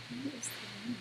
What is the link?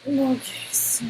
Okay, so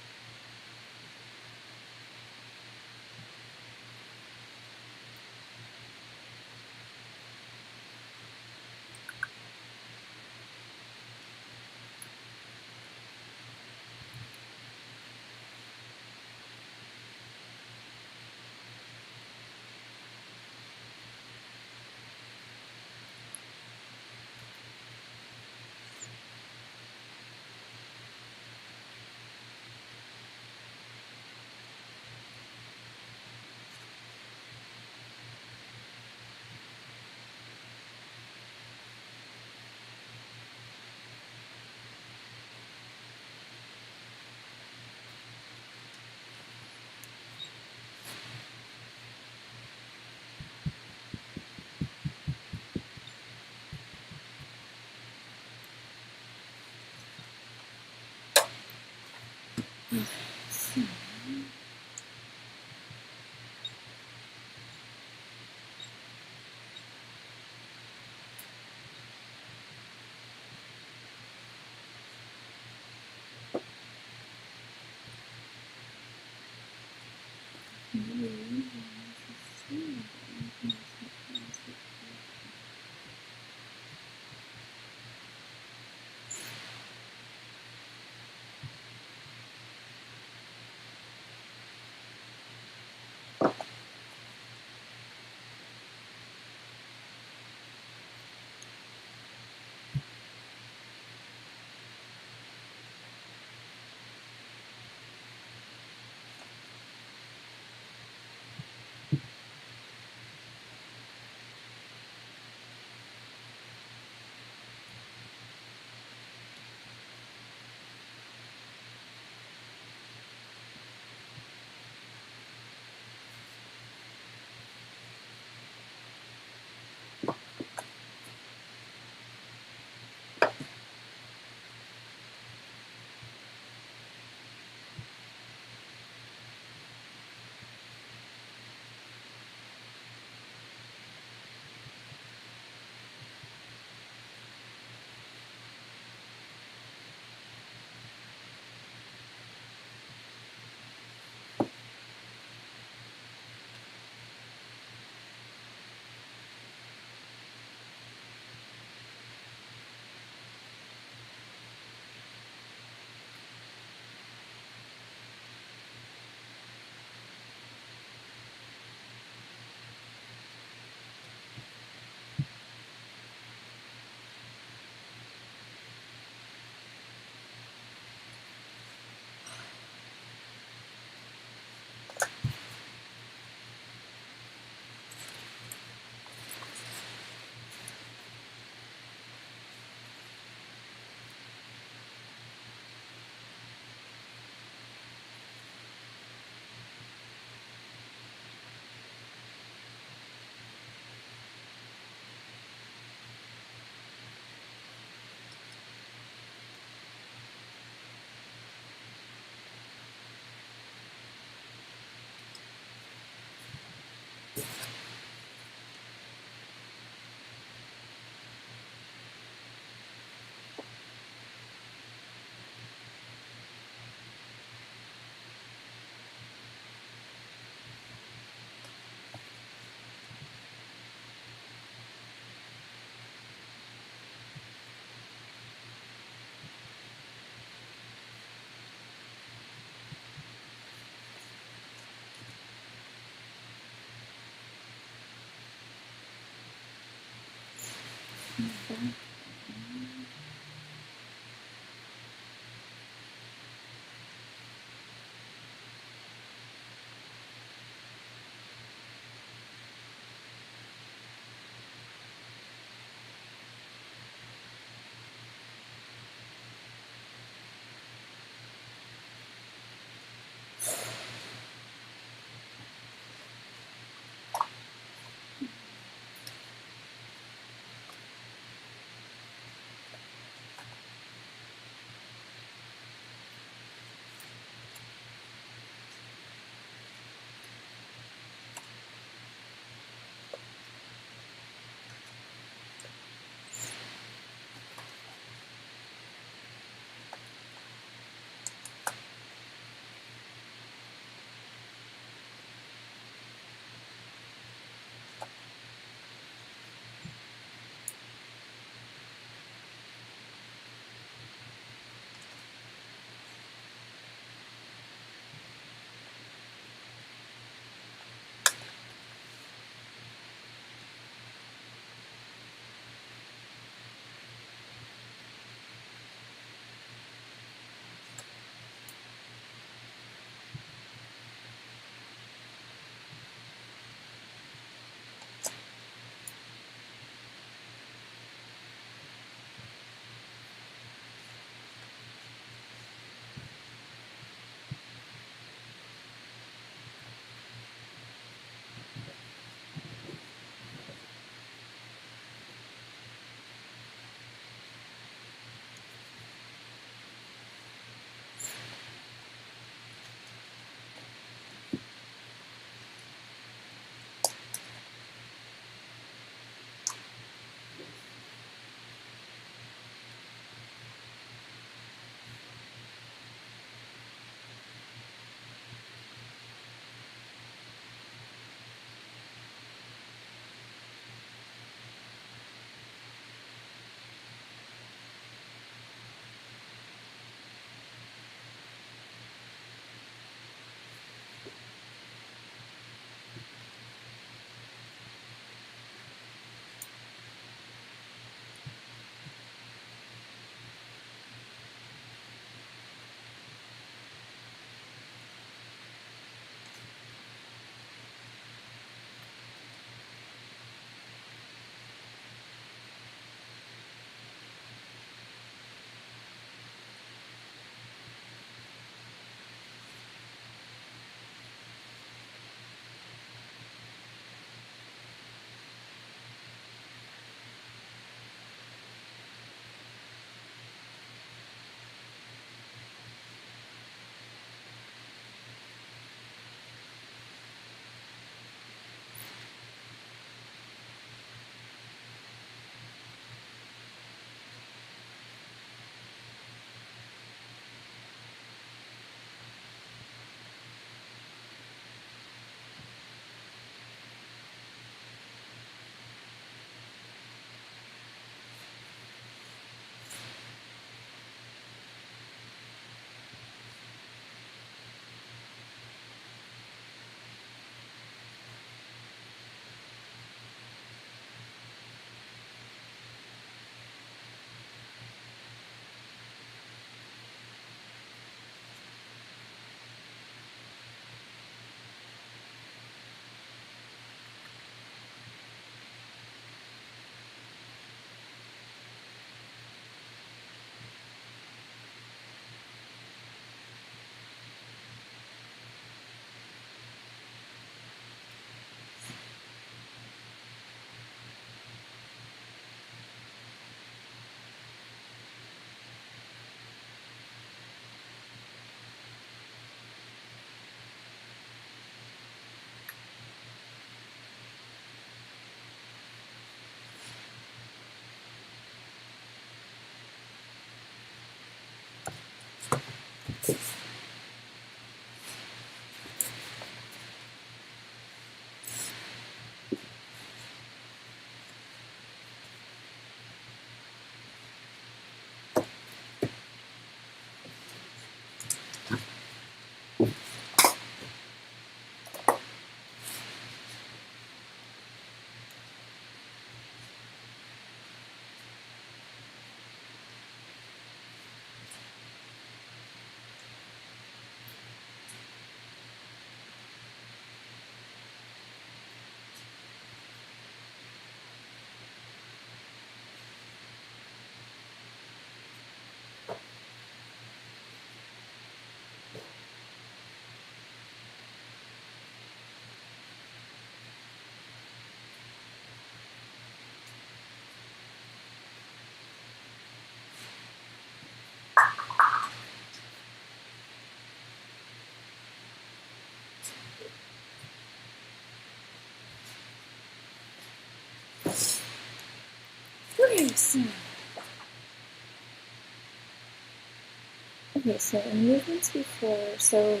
Okay, so in movements before, so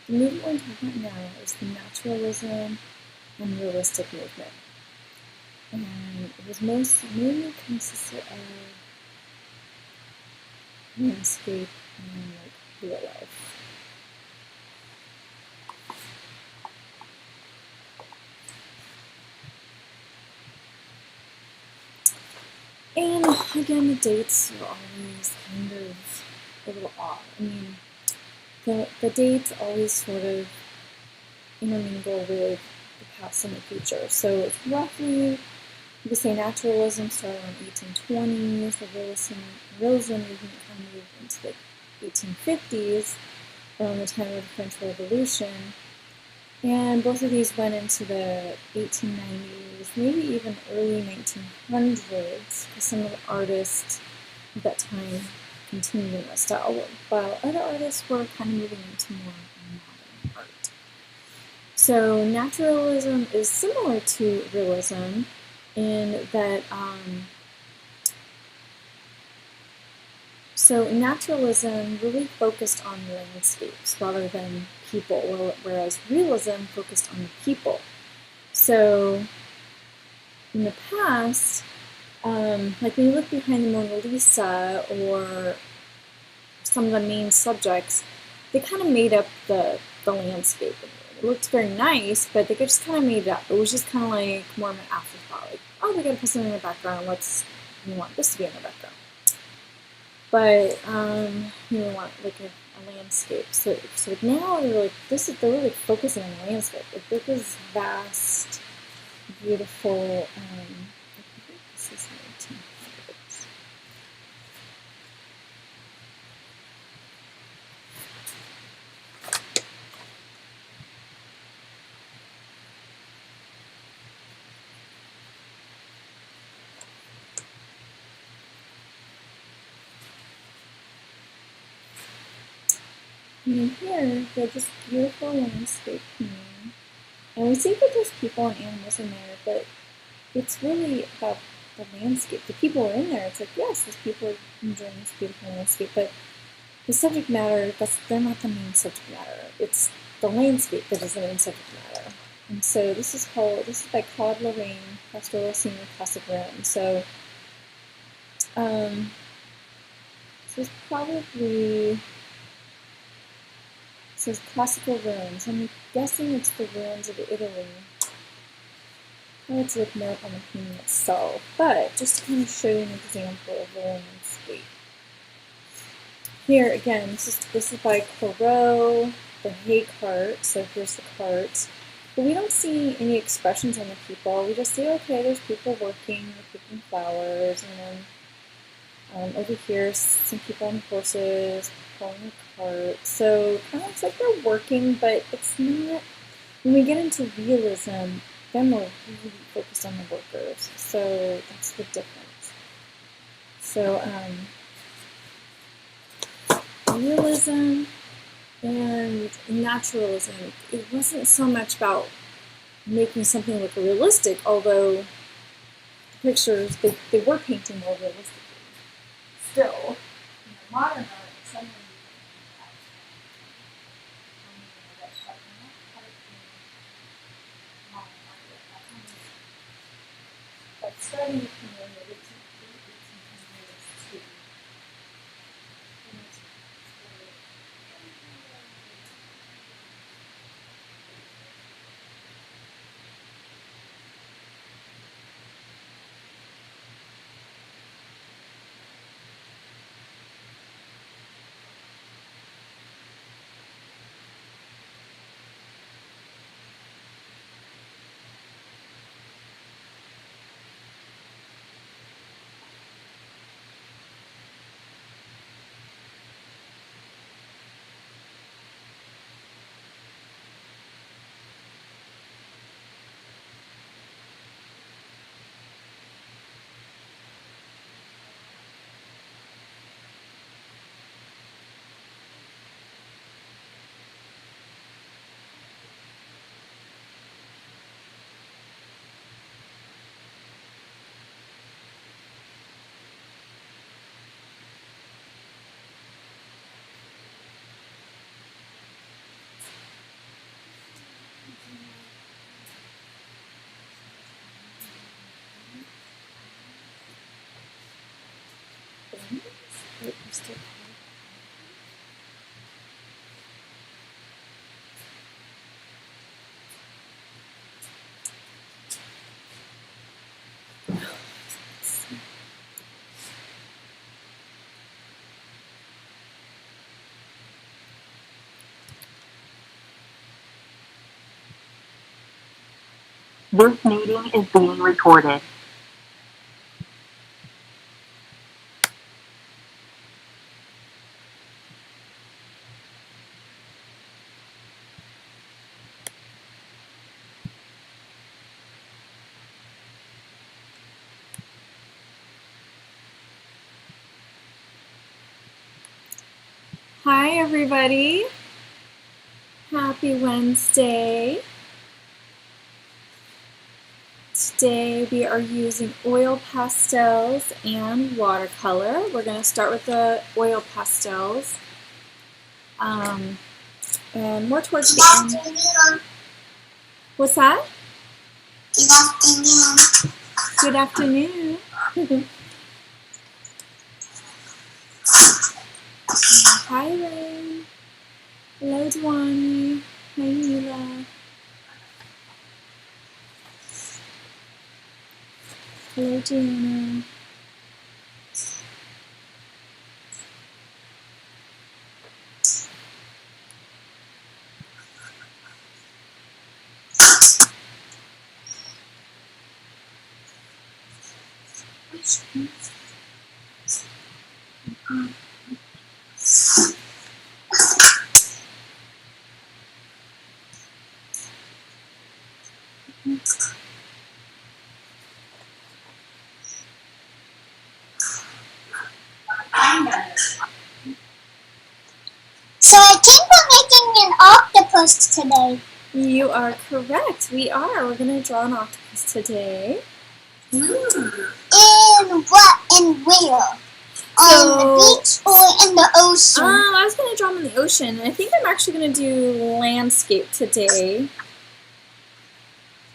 the movement we're talking about now is the naturalism and realistic movement. And it was mainly consisted of landscape and like real life. And again, the dates are always kind of a little odd. I mean, the dates always sort of intermingle with the past and the future. So it's roughly, you could say naturalism started around 1820s, the realism movement kind of moved into the 1850s, around the time of the French Revolution. And both of these went into the 1890s, maybe even early 1900s, because some of the artists at that time continued in that style, while other artists were kind of moving into more modern art. So naturalism is similar to realism in that, so naturalism really focused on landscapes rather than people, whereas realism focused on the people. So in the past, like when you look behind the Mona Lisa or some of the main subjects, they kind of made up the landscape. It looked very nice, but they just kind of made it up. It was just kind of like more of an afterthought, like, oh, we gotta put something in the background. We want this to be in the background. But you want like a landscape. So now they're really focusing on the landscape. Like look at this vast, beautiful. I think this is 1900s. And here, they're just beautiful landscape painting. And we see that there's people and animals in there, but it's really about the landscape. The people are in there. It's like, yes, those people are enjoying this beautiful landscape, but the subject matter, they're not the main subject matter. It's the landscape that is the main subject matter. And so this is by Claude Lorraine, Pastoral Scene of Classic Rome. So this is probably, it says classical ruins. I'm guessing it's the ruins of Italy. I like to look more up on the painting itself, but just to kind of show you an example of the landscape. Here again, this is by Corot, the hay cart. So here's the cart, but we don't see any expressions on the people. We just see, okay, there's people working, they're picking flowers, and then over here, some people on horses pulling a cart. So kind of looks like they're working, but it's not. When we get into realism, then we're really focused on the workers. So that's the difference. So realism and naturalism, it wasn't so much about making something look realistic, although the pictures, they were painting more realistically. Still, modern art, some but starting with the 1800s to This meeting is being recorded. Hi, everybody. Happy Wednesday. Today we are using oil pastels and watercolor. We're going to start with the oil pastels. And more towards the end. What's that? Good afternoon. Hi, Rain. Hello, Dwani. Hi, Mila. Hello, Jana. So I think we're making an octopus today. You are correct. We are. We're going to draw an octopus today. In what and where? On the beach or in the ocean? I was going to draw them in the ocean. I think I'm actually going to do landscape today.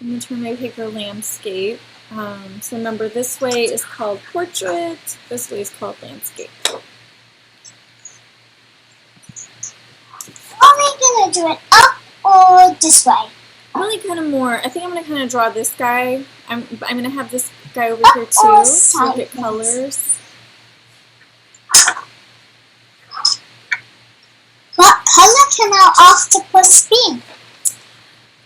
I'm going to turn my paper landscape. So remember, this way is called portrait. This way is called landscape. Are we going to do it up or this way? Really kind of more. I think I'm going to kind of draw this guy. I'm going to have this guy over here too. So look at colors. What color can our octopus be?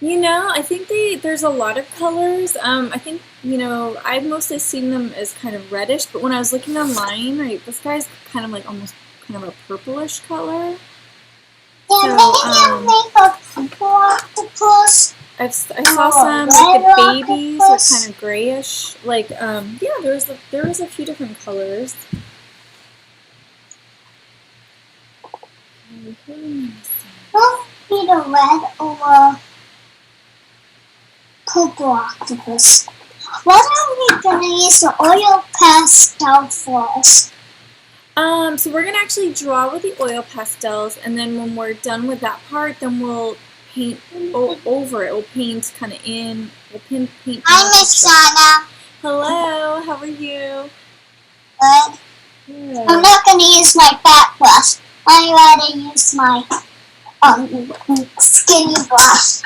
You know, I think there's a lot of colors. I think, you know, I've mostly seen them as kind of reddish, but when I was looking online, this guy's kind of like almost kind of a purplish color. Yeah, So, maybe I'll make a purple octopus. I saw some, like the babies are kind of grayish. Like, yeah, there was a few different colors. Will be the red or purple octopus. What are we going to use the oil pastel for us? So we're going to actually draw with the oil pastels, and then when we're done with that part, then we'll paint over it. We'll paint kind of in. We'll paint. Hi, Miss Sana. Hello, how are you? Good. Good. I'm not going to use my fat brush. I'd rather use my skinny brush.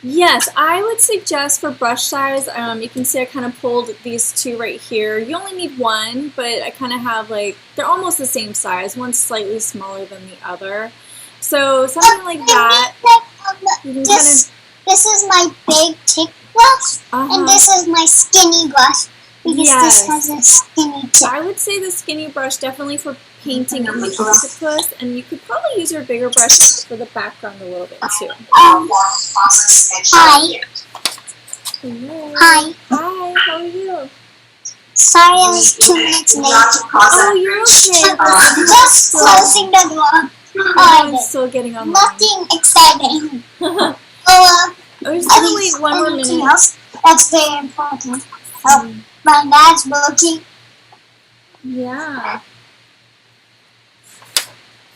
Yes, I would suggest for brush size, you can see I kind of pulled these two right here. You only need one, but I kind of have like, they're almost the same size. One's slightly smaller than the other. So something like that. This is my big thick brush, and this is my skinny brush, because this has a skinny tip. I would say the skinny brush definitely for painting in the octopus, and you could probably use your bigger brush for the background a little bit too. Hi. Hello. Hi. Hi, how are you? Sorry I was 2 minutes late. Oh, you're okay. I'm just closing the door. I'm still getting online. Nothing exciting. I'm just gonna wait one more minute. Else that's very important. My dad's working. Yeah.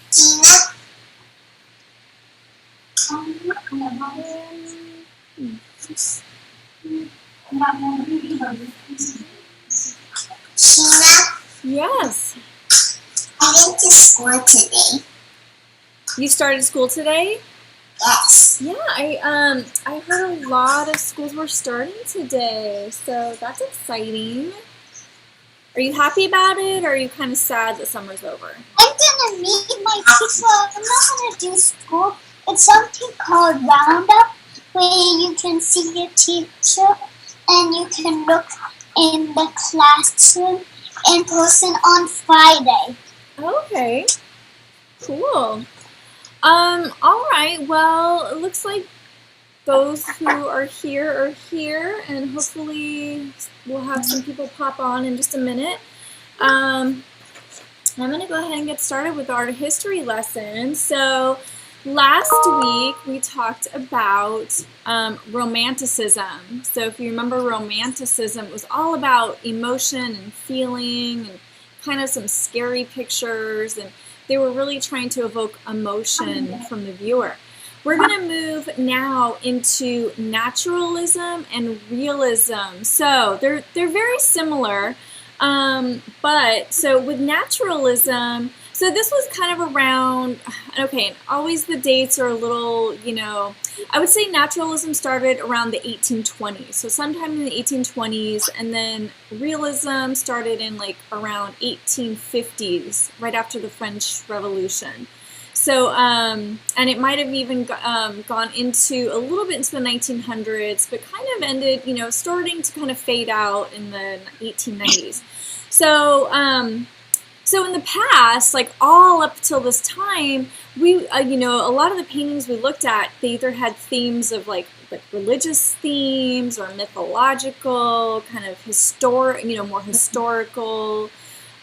Gina. Sheena. Yes. I went to school today. You started school today? Yes. Yeah, I heard a lot of schools were starting today, so that's exciting. Are you happy about it, or are you kind of sad that summer's over? I'm gonna meet my teacher. I'm not gonna do school. It's something called Roundup, where you can see your teacher and you can look in the classroom in person on Friday. Okay. Cool. All right. Well, it looks like those who are here, and hopefully we'll have some people pop on in just a minute. I'm going to go ahead and get started with our history lesson. So last week we talked about Romanticism. So if you remember, Romanticism was all about emotion and feeling and kind of some scary pictures, and they were really trying to evoke emotion from the viewer. We're going to move now into naturalism and realism. So they're very similar, but so with naturalism, so this was kind of around, okay, always the dates are a little, I would say naturalism started around the 1820s. So sometime in the 1820s, and then realism started in like around 1850s, right after the French Revolution. So, and it might have even gone into a little bit into the 1900s, but kind of ended, starting to kind of fade out in the 1890s. So, so in the past, like all up till this time, we, a lot of the paintings we looked at, they either had themes of like religious themes or mythological, kind of historic, more historical,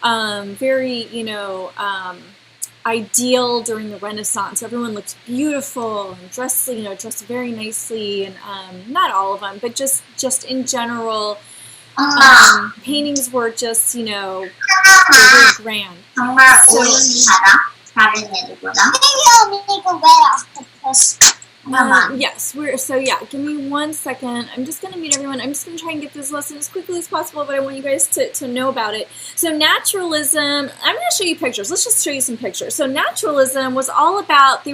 very, ideal during the Renaissance. Everyone looked beautiful and dressed very nicely, and not all of them, but just in general, paintings were just, very grand. Maybe I'll make a red octopus. Yes, give me 1 second. I'm just going to mute everyone. I'm just going to try and get this lesson as quickly as possible, but I want you guys to know about it. So naturalism, I'm going to show you pictures. Let's just show you some pictures. So naturalism was all about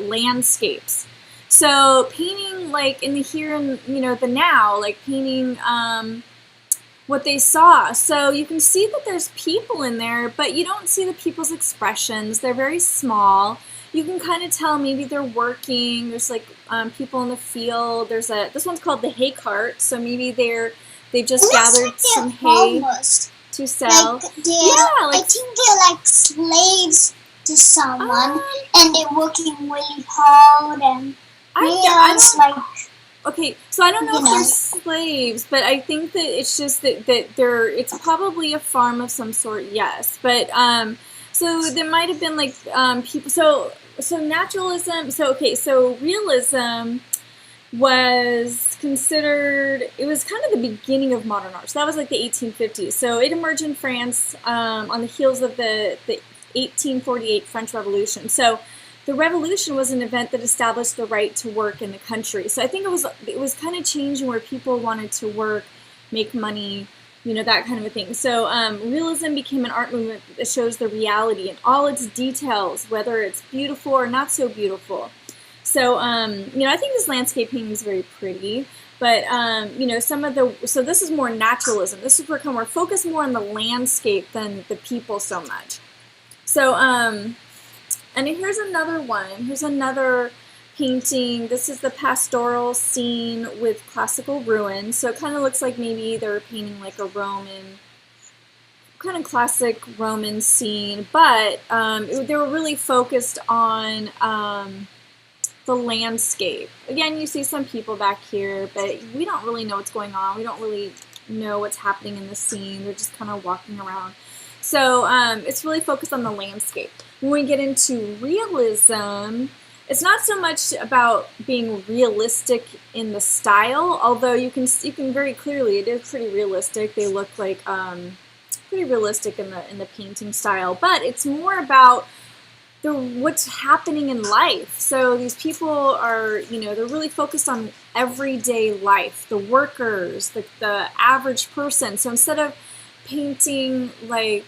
landscapes. So painting like in the here and, the now, like painting what they saw. So you can see that there's people in there, but you don't see the people's expressions. They're very small. You can kind of tell maybe they're working. There's like people in the field. This one's called the hay cart. So maybe they've just gathered some hay to sell. I think they're like slaves to someone, and they're working really hard. And okay, so I don't know if they're slaves, but I think that it's just that it's probably a farm of some sort. Yes, but so there might have been like people. So naturalism. So realism was considered. It was kind of the beginning of modern art. So that was like the 1850s. So it emerged in France on the heels of the 1848 French Revolution. So the revolution was an event that established the right to work in the country. So I think it was kind of changing where people wanted to work, make money, that kind of a thing. So realism became an art movement that shows the reality in all its details, whether it's beautiful or not so beautiful. So, I think this landscape painting is very pretty, but, so this is more naturalism. This is where we're focused more on the landscape than the people so much. So, and here's another one. Here's another painting. This is the pastoral scene with classical ruins. So it kind of looks like maybe they're painting like a Roman, kind of classic Roman scene, but they were really focused on the landscape. Again, you see some people back here, but we don't really know what's going on. We don't really know what's happening in the scene. They're just kind of walking around. So it's really focused on the landscape. When we get into realism, it's not so much about being realistic in the style, although you can very clearly, it is pretty realistic. They look like pretty realistic in the painting style, but it's more about what's happening in life. So these people are, they're really focused on everyday life, the workers, the average person. So instead of painting like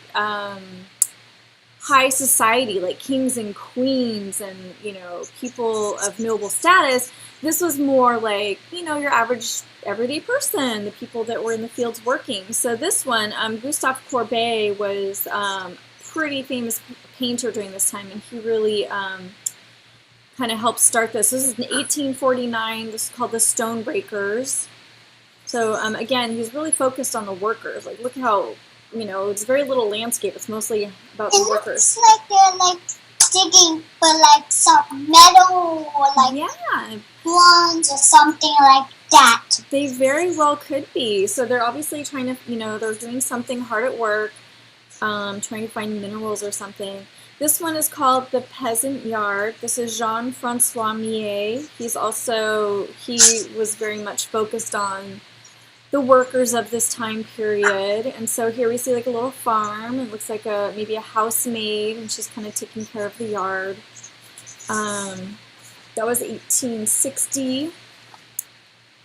high society, like kings and queens and, you know, people of noble status. This was more like, you know, your average everyday person, the people that were in the fields working. So this one, Gustave Courbet was pretty famous painter during this time, and he really kind of helped start this. This is in 1849. This is called the Stonebreakers. So again, he's really focused on the workers. Like, look how, you know, it's very little landscape. It's mostly about the workers. It looks like they're like digging for like some metal or like bronze or something like that. They very well could be. So they're obviously trying to, you know, they're doing something hard at work, trying to find minerals or something. This one is called The Peasant Yard. This is Jean-Francois Millet. He was very much focused on the workers of this time period. And so here we see like a little farm. It looks like maybe a housemaid, and she's kind of taking care of the yard. That was 1860.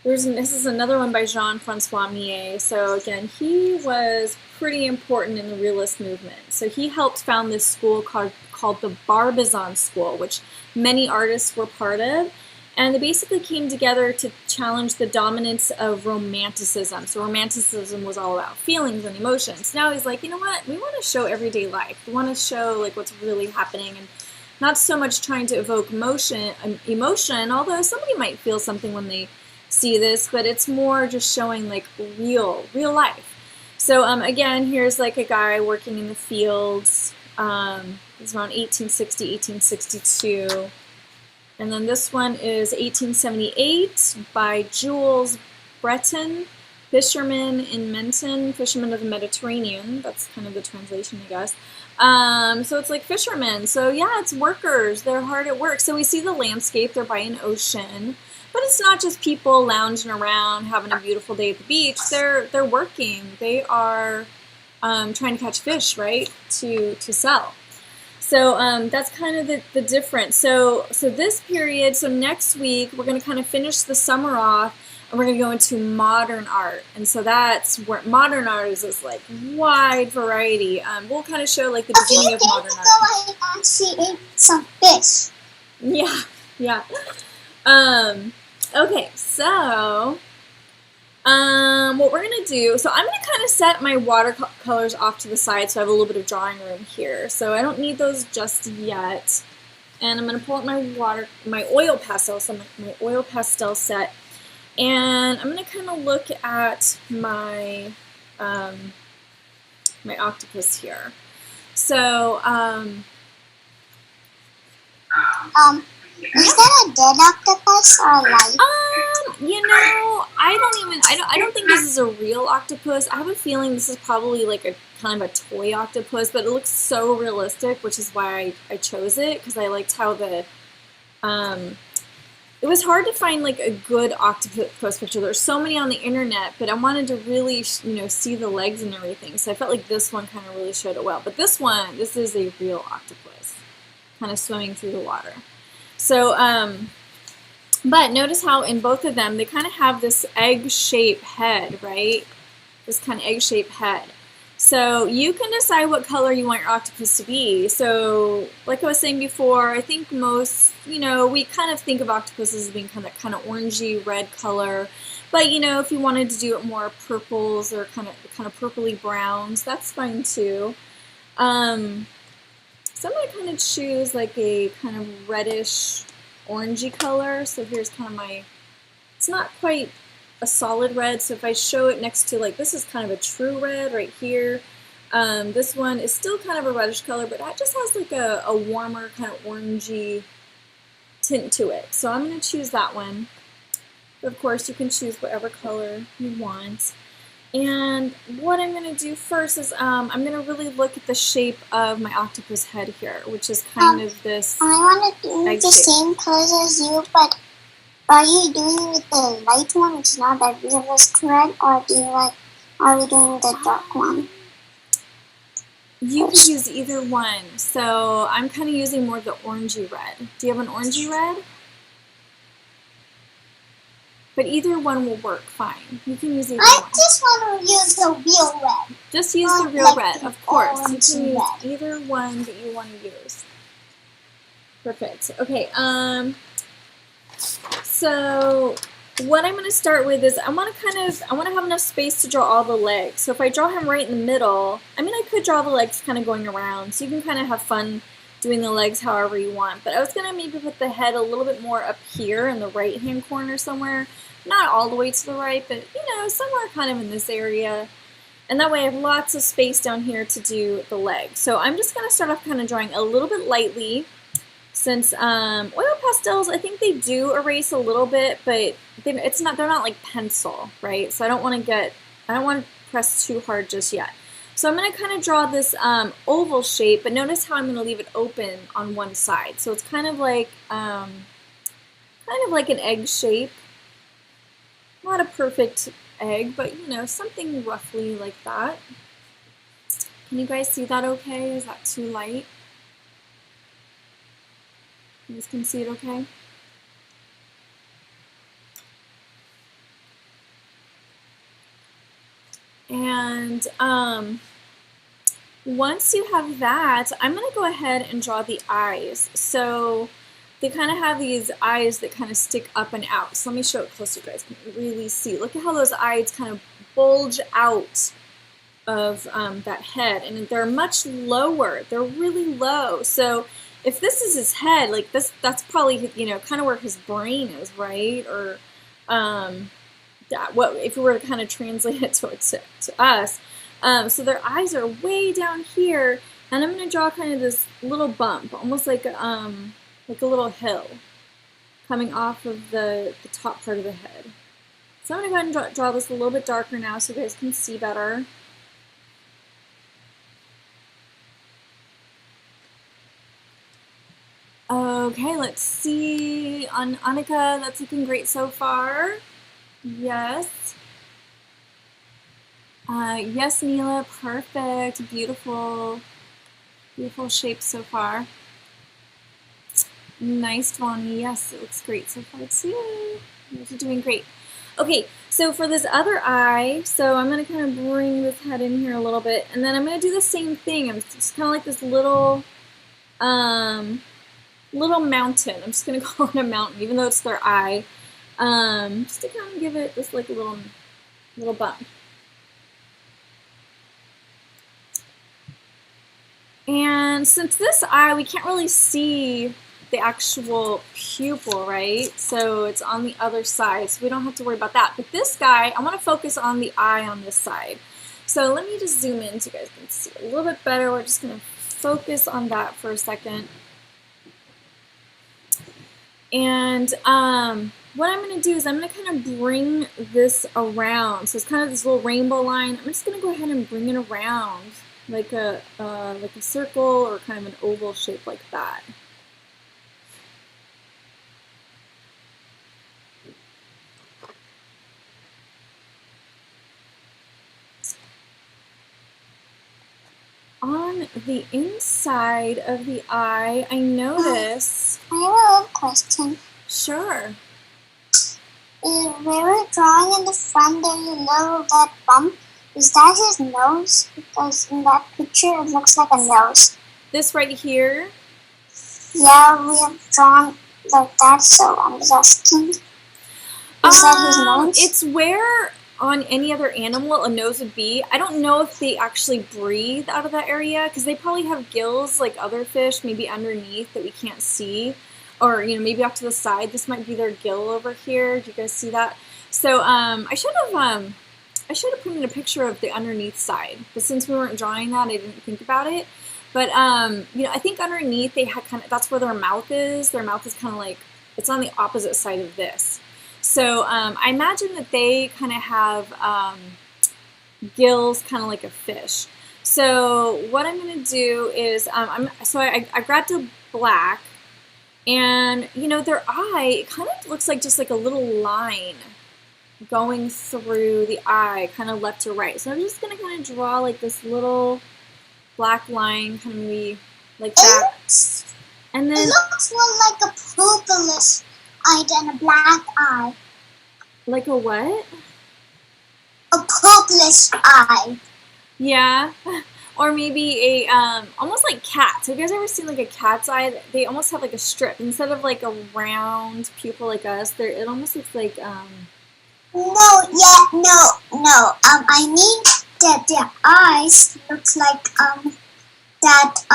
This is another one by Jean-Francois Millet. So again, he was pretty important in the realist movement. So he helped found this school called the Barbizon School, which many artists were part of. And they basically came together to challenge the dominance of Romanticism. So Romanticism was all about feelings and emotions. Now he's like, you know what? We want to show everyday life. We want to show like what's really happening, and not so much trying to evoke emotion, although somebody might feel something when they see this, but it's more just showing like real life. So again, here's like a guy working in the fields. It's around 1860, 1862. And then this one is 1878 by Jules Breton, Fisherman in Menton, Fisherman of the Mediterranean. That's kind of the translation, I guess. So it's like fishermen. So yeah, it's workers. They're hard at work. So we see the landscape. They're by an ocean. But it's not just people lounging around having a beautiful day at the beach. They're working. They are trying to catch fish, right, to sell. So that's kind of the difference. So this period, so next week, we're going to kind of finish the summer off, and we're going to go into modern art. And so that's where modern art is this like wide variety. We'll kind of show like the beginning of modern art. I actually ate some fish. Yeah. Okay, so what we're going to do, so I'm going to kind of set my watercolors off to the side so I have a little bit of drawing room here. So I don't need those just yet. And I'm going to pull out my oil pastel, so my oil pastel set. And I'm going to kind of look at my, my octopus here. So, is that a dead octopus or alive? You know, I don't think this is a real octopus. I have a feeling this is probably like a kind of a toy octopus, but it looks so realistic, which is why I chose it, because I liked how it was hard to find like a good octopus picture. There's so many on the internet, but I wanted to really, you know, see the legs and everything. So I felt like this one kind of really showed it well. But this is a real octopus, kind of swimming through the water. So, but notice how in both of them, they kind of have this egg-shaped head, right? This kind of egg-shaped head. So you can decide what color you want your octopus to be. So, like I was saying before, I think most, you know, we kind of think of octopuses as being kind of orangey red color. But, you know, if you wanted to do it more purples or kind of purpley browns, that's fine too. So I'm going to kind of choose like a kind of reddish orangey color. So here's kind of it's not quite a solid red. So if I show it next to like, this is kind of a true red right here. This one is still kind of a reddish color, but it just has like a warmer kind of orangey tint to it. So I'm going to choose that one. But of course, you can choose whatever color you want. And what I'm going to do first is I'm going to really look at the shape of my octopus head here, which is kind of this. I want to do the same colors as you, but are you doing it with the light one, which is not that realist red, or are we doing the dark one? You can use either one. So I'm kind of using more of the orangey red. Do you have an orangey red? but either one will work fine. You can use either I one. just want to use the real red. Just use the not real like red, the of course. You orange can use red. either one that you want to use. Perfect. Okay, so what I'm going to start with is I want to have enough space to draw all the legs. So if I draw him right in the middle, I mean, I could draw the legs kind of going around, so you can kind of have fun doing the legs however you want. But I was going to maybe put the head a little bit more up here in the right-hand corner somewhere. Not all the way to the right, but, you know, somewhere kind of in this area. And that way I have lots of space down here to do the legs. So I'm just going to start off kind of drawing a little bit lightly. Since oil pastels, I think they do erase a little bit, but they're not like pencil, right? So I don't want to press too hard just yet. So I'm going to kind of draw this oval shape, but notice how I'm going to leave it open on one side. So it's kind of like an egg shape. Not a perfect egg, but you know, something roughly like that. Can you guys see that okay? Is that too light? You guys can see it okay? And once you have that, I'm going to go ahead and draw the eyes. So they kind of have these eyes that kind of stick up and out. So let me show it closer so you guys can really see. Look at how those eyes kind of bulge out of that head. And they're much lower. They're really low. So if this is his head, like this, that's probably, you know, kind of where his brain is, right? Or what if we were to kind of translate it to us. So their eyes are way down here, and I'm going to draw kind of this little bump, almost like a little hill coming off of the top part of the head. So I'm going to go ahead and draw this a little bit darker now so you guys can see better. Okay, let's see. On Annika, that's looking great so far. Yes. Yes, Neela, perfect. Beautiful. Beautiful shape so far. Nice, Vani. Yes, it looks great so far too. You guys are doing great. Okay, so for this other eye, so I'm going to kind of bring this head in here a little bit, and then I'm going to do the same thing. It's kind of like this little mountain. I'm just going to call it a mountain, even though it's their eye. Just to kind of give it this like little bump. And since this eye, we can't really see the actual pupil, right? So it's on the other side, so we don't have to worry about that. But this guy, I want to focus on the eye on this side. So let me just zoom in so you guys can see a little bit better. We're just going to focus on that for a second. And what I'm going to do is I'm going to kind of bring this around. So it's kind of this little rainbow line. I'm just going to go ahead and bring it around like a circle or kind of an oval shape like that. On the inside of the eye, I notice... I have a question. Sure. We were drawing in the front there, you know, that bump. Is that his nose? Because in that picture it looks like a nose. This right here? Yeah, we have drawn like that, so I'm just asking. Is that his nose? It's where on any other animal a nose would be. I don't know if they actually breathe out of that area, because they probably have gills like other fish, maybe underneath that we can't see. Or, you know, maybe off to the side. This might be their gill over here. Do you guys see that? So I should have put in a picture of the underneath side, but since we weren't drawing that, I didn't think about it. But you know, I think underneath they had kind of, that's where their mouth is. Their mouth is kind of like, it's on the opposite side of this. So I imagine that they kind of have gills, kind of like a fish. So what I'm going to do is, I grabbed a black, and you know, their eye, it kind of looks like just like a little line going through the eye, kind of left to right. So I'm just going to kind of draw like this little black line, kind of maybe like that. It looks more like a purplish eye than a black eye. Like a what? A purplish eye. Yeah. Or maybe a almost like cats. Have you guys ever seen like a cat's eye? They almost have like a strip instead of like a round pupil like us. It almost looks like No, yeah, no. I mean that their eyes look like that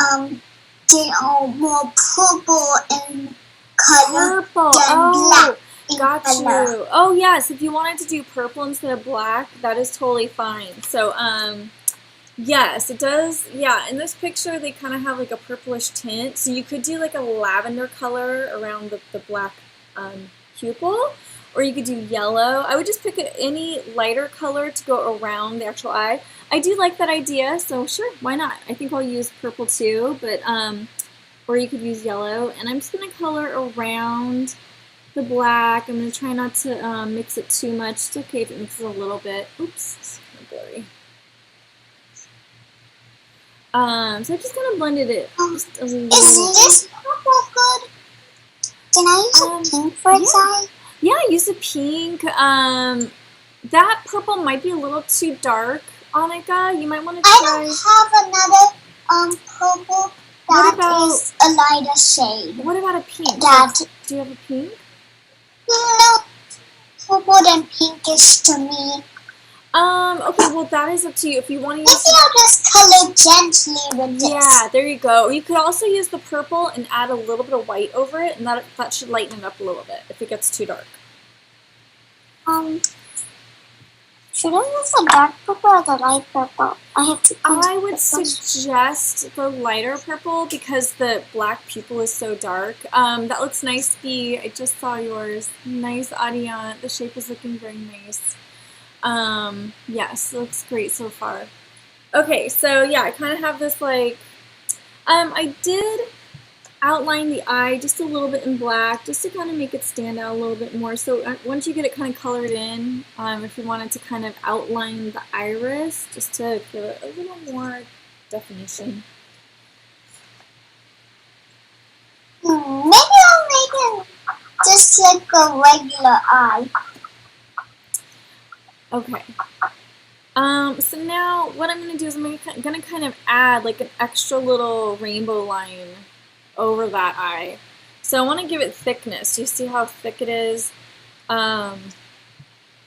they are more purple in color purple. than Oh, black in got color. you. Oh yes, if you wanted to do purple instead of black, that is totally fine. So yes, it does. Yeah, in this picture, they kind of have like a purplish tint. So you could do like a lavender color around the black pupil, or you could do yellow. I would just pick any lighter color to go around the actual eye. I do like that idea, so sure, why not? I think I'll use purple too, but or you could use yellow. And I'm just gonna color around the black. I'm gonna try not to mix it too much. It's okay if it mixes a little bit. Oops, it's kind of blurry. So I just kind of blended it just a little. Is this purple good? Can I use a pink for its eye? Yeah, use a pink. That purple might be a little too dark, Annika. You might want to try. I don't have another purple that is a lighter shade. What about a pink? Do you have a pink? No, purple and pinkish to me. Okay, well that is up to you. If you want to use... Maybe I'll just color gently with this. Yeah, there you go. You could also use the purple and add a little bit of white over it, and that should lighten it up a little bit if it gets too dark. Should I use the dark purple or the light purple? I would suggest the lighter purple because the black pupil is so dark. That looks nice, Bee. I just saw yours. Nice, Adiant. The shape is looking very nice. Yes, it looks great so far. Okay, so yeah, I kind of have this like, I did outline the eye just a little bit in black just to kind of make it stand out a little bit more. So once you get it kind of colored in, if you wanted to kind of outline the iris just to give it a little more definition. Maybe I'll make it just like a regular eye. Okay. So now what I'm going to do is I'm going to kind of add like an extra little rainbow line over that eye. So I want to give it thickness. Do you see how thick it is?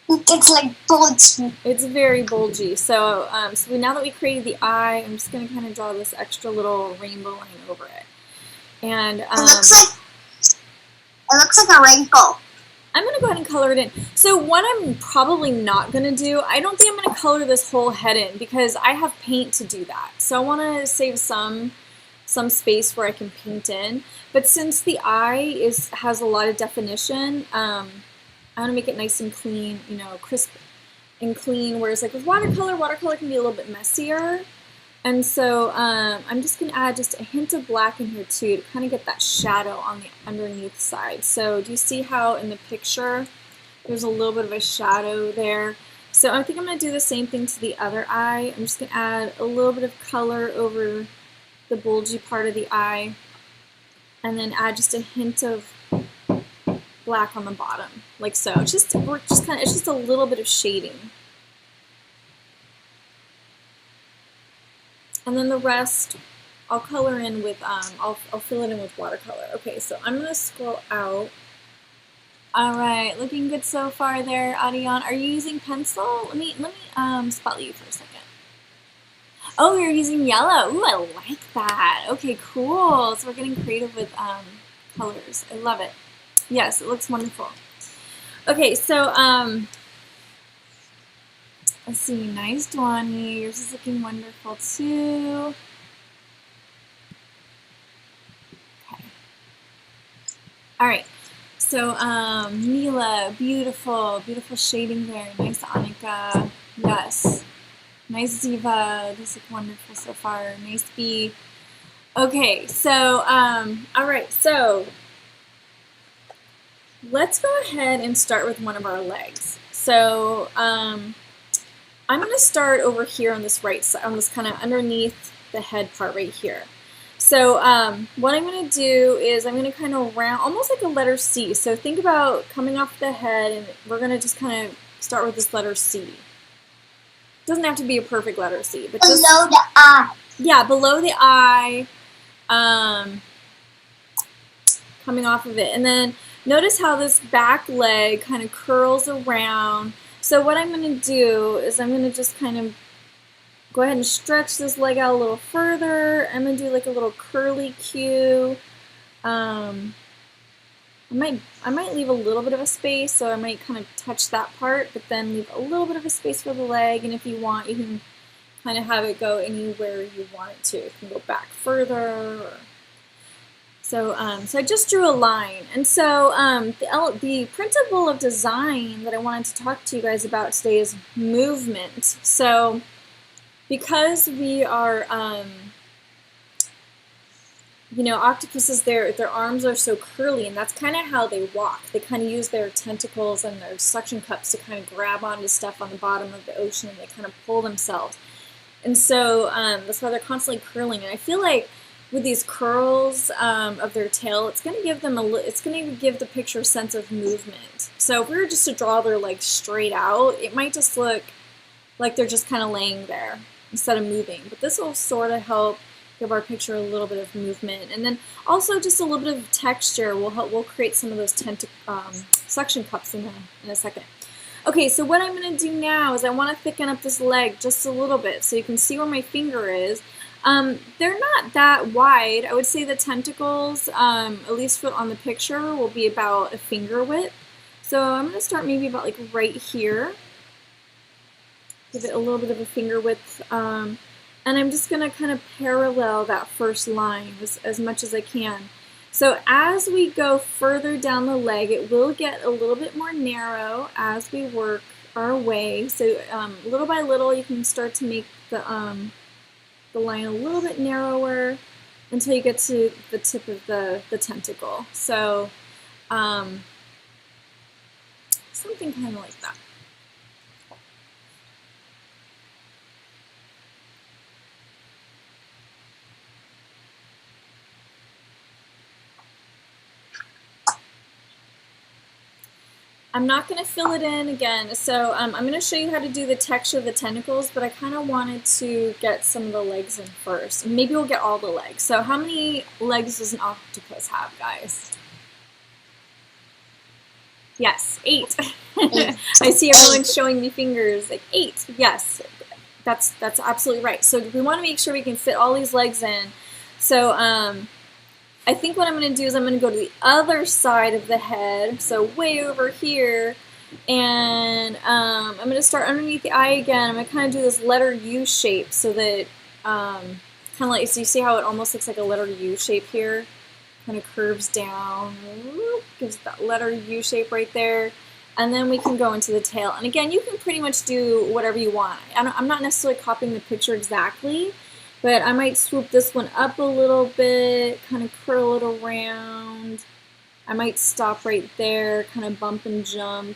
It's like bulgy. It's very bulgy. So, now that we created the eye, I'm just going to kind of draw this extra little rainbow line over it. And it looks like a wrinkle. I'm going to go ahead and color it in. So what I'm probably not going to do, I don't think I'm going to color this whole head in because I have paint to do that. So I want to save some space where I can paint in. But since the eye has a lot of definition, I want to make it nice and clean, you know, crisp and clean. Whereas like with watercolor can be a little bit messier. And so I'm just going to add just a hint of black in here too to kind of get that shadow on the underneath side. So do you see how in the picture there's a little bit of a shadow there? So I think I'm going to do the same thing to the other eye. I'm just going to add a little bit of color over the bulgy part of the eye and then add just a hint of black on the bottom, like so. It's just a little bit of shading. And then the rest, I'll color in with, I'll fill it in with watercolor. Okay, so I'm going to scroll out. All right, looking good so far there, Adiant. Are you using pencil? Let me spotlight you for a second. Oh, you're using yellow. Ooh, I like that. Okay, cool. So we're getting creative with colors. I love it. Yes, it looks wonderful. Okay, so let's see. Nice, Dwani. Yours is looking wonderful too. Okay. All right. So Mila, beautiful, beautiful shading there. Nice, Annika. Yes. Nice, Ziva. These look wonderful so far. Nice, Bee. Okay, so all right. So let's go ahead and start with one of our legs. So I'm going to start over here on this right side, on this kind of underneath the head part right here. So what I'm going to do is I'm going to kind of round, almost like a letter C. So think about coming off the head, and we're going to just kind of start with this letter C. It doesn't have to be a perfect letter C, but just Below the eye. yeah, below the eye, coming off of it. And then notice how this back leg kind of curls around. So what I'm going to do is I'm going to just kind of go ahead and stretch this leg out a little further. I'm going to do like a little curly Q. I might leave a little bit of a space, so I might kind of touch that part, but then leave a little bit of a space for the leg, and if you want, you can kind of have it go anywhere you want it to. It can go back further. So I just drew a line, and so the principle of design that I wanted to talk to you guys about today is movement. So because we are, you know, octopuses, their arms are so curly, and that's kind of how they walk. They kind of use their tentacles and their suction cups to kind of grab onto stuff on the bottom of the ocean, and they kind of pull themselves. And so that's why they're constantly curling. And I feel like with these curls of their tail, it's going to give them it's going to give the picture a sense of movement. So if we were just to draw their legs straight out, it might just look like they're just kind of laying there instead of moving. But this will sort of help give our picture a little bit of movement, and then also just a little bit of texture will help. We'll create some of those suction cups in a second. Okay, so what I'm going to do now is I want to thicken up this leg just a little bit so you can see where my finger is. They're not that wide. I would say the tentacles, at least on the picture, will be about a finger width. So I'm going to start maybe about like right here. Give it a little bit of a finger width. And I'm just going to kind of parallel that first line as much as I can. So as we go further down the leg, it will get a little bit more narrow as we work our way. So little by little, you can start to make the line a little bit narrower until you get to the tip of the tentacle. So something kind of like that. I'm not going to fill it in again, so I'm going to show you how to do the texture of the tentacles, but I kind of wanted to get some of the legs in first. Maybe we'll get all the legs. So how many legs does an octopus have, guys? Yes, 8. I see everyone showing me fingers, like 8. Yes, that's absolutely right. So we want to make sure we can fit all these legs in. So I think what I'm going to do is I'm going to go to the other side of the head, so way over here, and I'm going to start underneath the eye again. I'm going to kind of do this letter U shape so that, kind of like, so you see how it almost looks like a letter U shape here? Kind of curves down, gives that letter U shape right there, and then we can go into the tail. And again, you can pretty much do whatever you want. I'm not necessarily copying the picture exactly, but I might swoop this one up a little bit, kind of curl it around. I might stop right there, kind of bump and jump.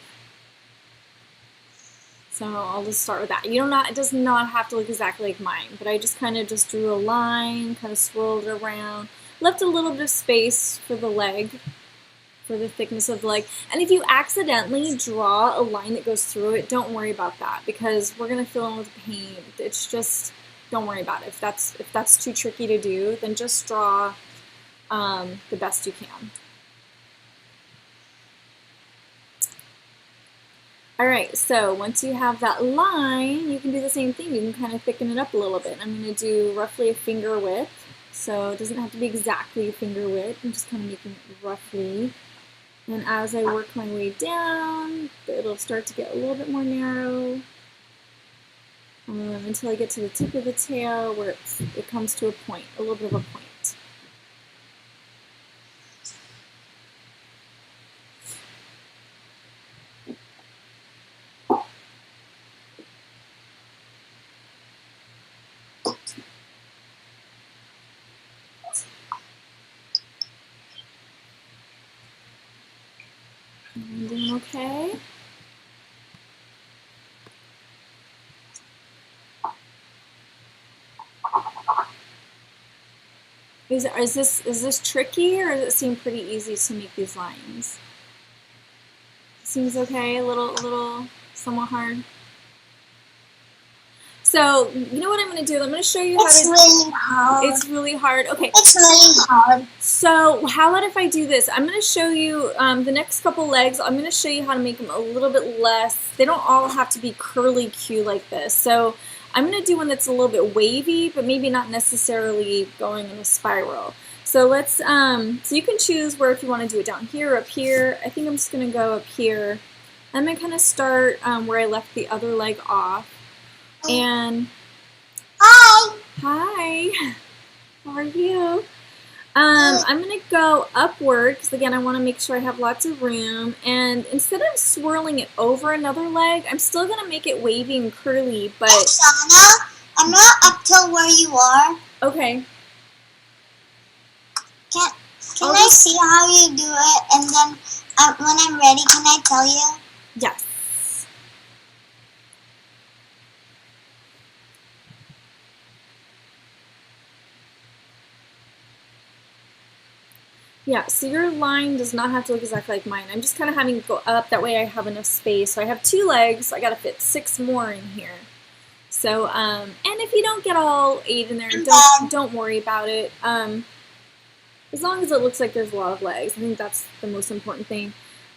So I'll just start with that. It does not have to look exactly like mine, but I just kind of just drew a line, kind of swirled it around, left a little bit of space for the leg, for the thickness of the leg. And if you accidentally draw a line that goes through it, don't worry about that, because we're going to fill in with paint. It's just, don't worry about it. If that's too tricky to do, then just draw the best you can. All right, so once you have that line, you can do the same thing. You can kind of thicken it up a little bit. I'm going to do roughly a finger width, so it doesn't have to be exactly a finger width. I'm just kind of making it roughly. And as I work my way down, it'll start to get a little bit more narrow. Until I get to the tip of the tail where it comes to a point, a little bit of a point. I'm doing okay. Is this tricky, or does it seem pretty easy to make these lines? Seems okay, a little somewhat hard. So, you know what I'm going to do? I'm going to show you how to... It's really hard. It's really hard. Okay. It's really hard. So, how about if I do this? I'm going to show you the next couple legs. I'm going to show you how to make them a little bit less. They don't all have to be curly Q like this. So, I'm going to do one that's a little bit wavy, but maybe not necessarily going in a spiral. So let's, so you can choose where if you want to do it down here or up here. I think I'm just going to go up here. I'm going to kind of start where I left the other leg off. And Hi. hi, how are you? I'm going to go upward because again I want to make sure I have lots of room, and instead of swirling it over another leg, I'm still going to make it wavy and curly, but... Hey, Shauna, I'm not up till where you are. Okay. Can I see how you do it, and then when I'm ready, can I tell you? Yes. Yeah, so your line does not have to look exactly like mine. I'm just kind of having it go up, that way I have enough space. So I have 2 legs, I gotta fit 6 more in here. So, and if you don't get all 8 in there, don't worry about it. As long as it looks like there's a lot of legs, I think that's the most important thing.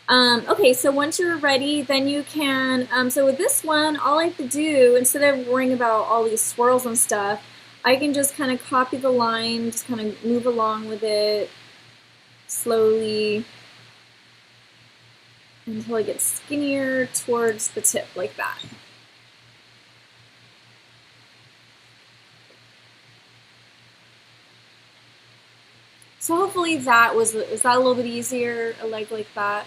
Okay, so once you're ready, then you can, so with this one, all I have to do, instead of worrying about all these swirls and stuff, I can just kind of copy the line, just kind of move along with it slowly until it gets skinnier towards the tip, like that. So hopefully that was that a little bit easier, a leg like that.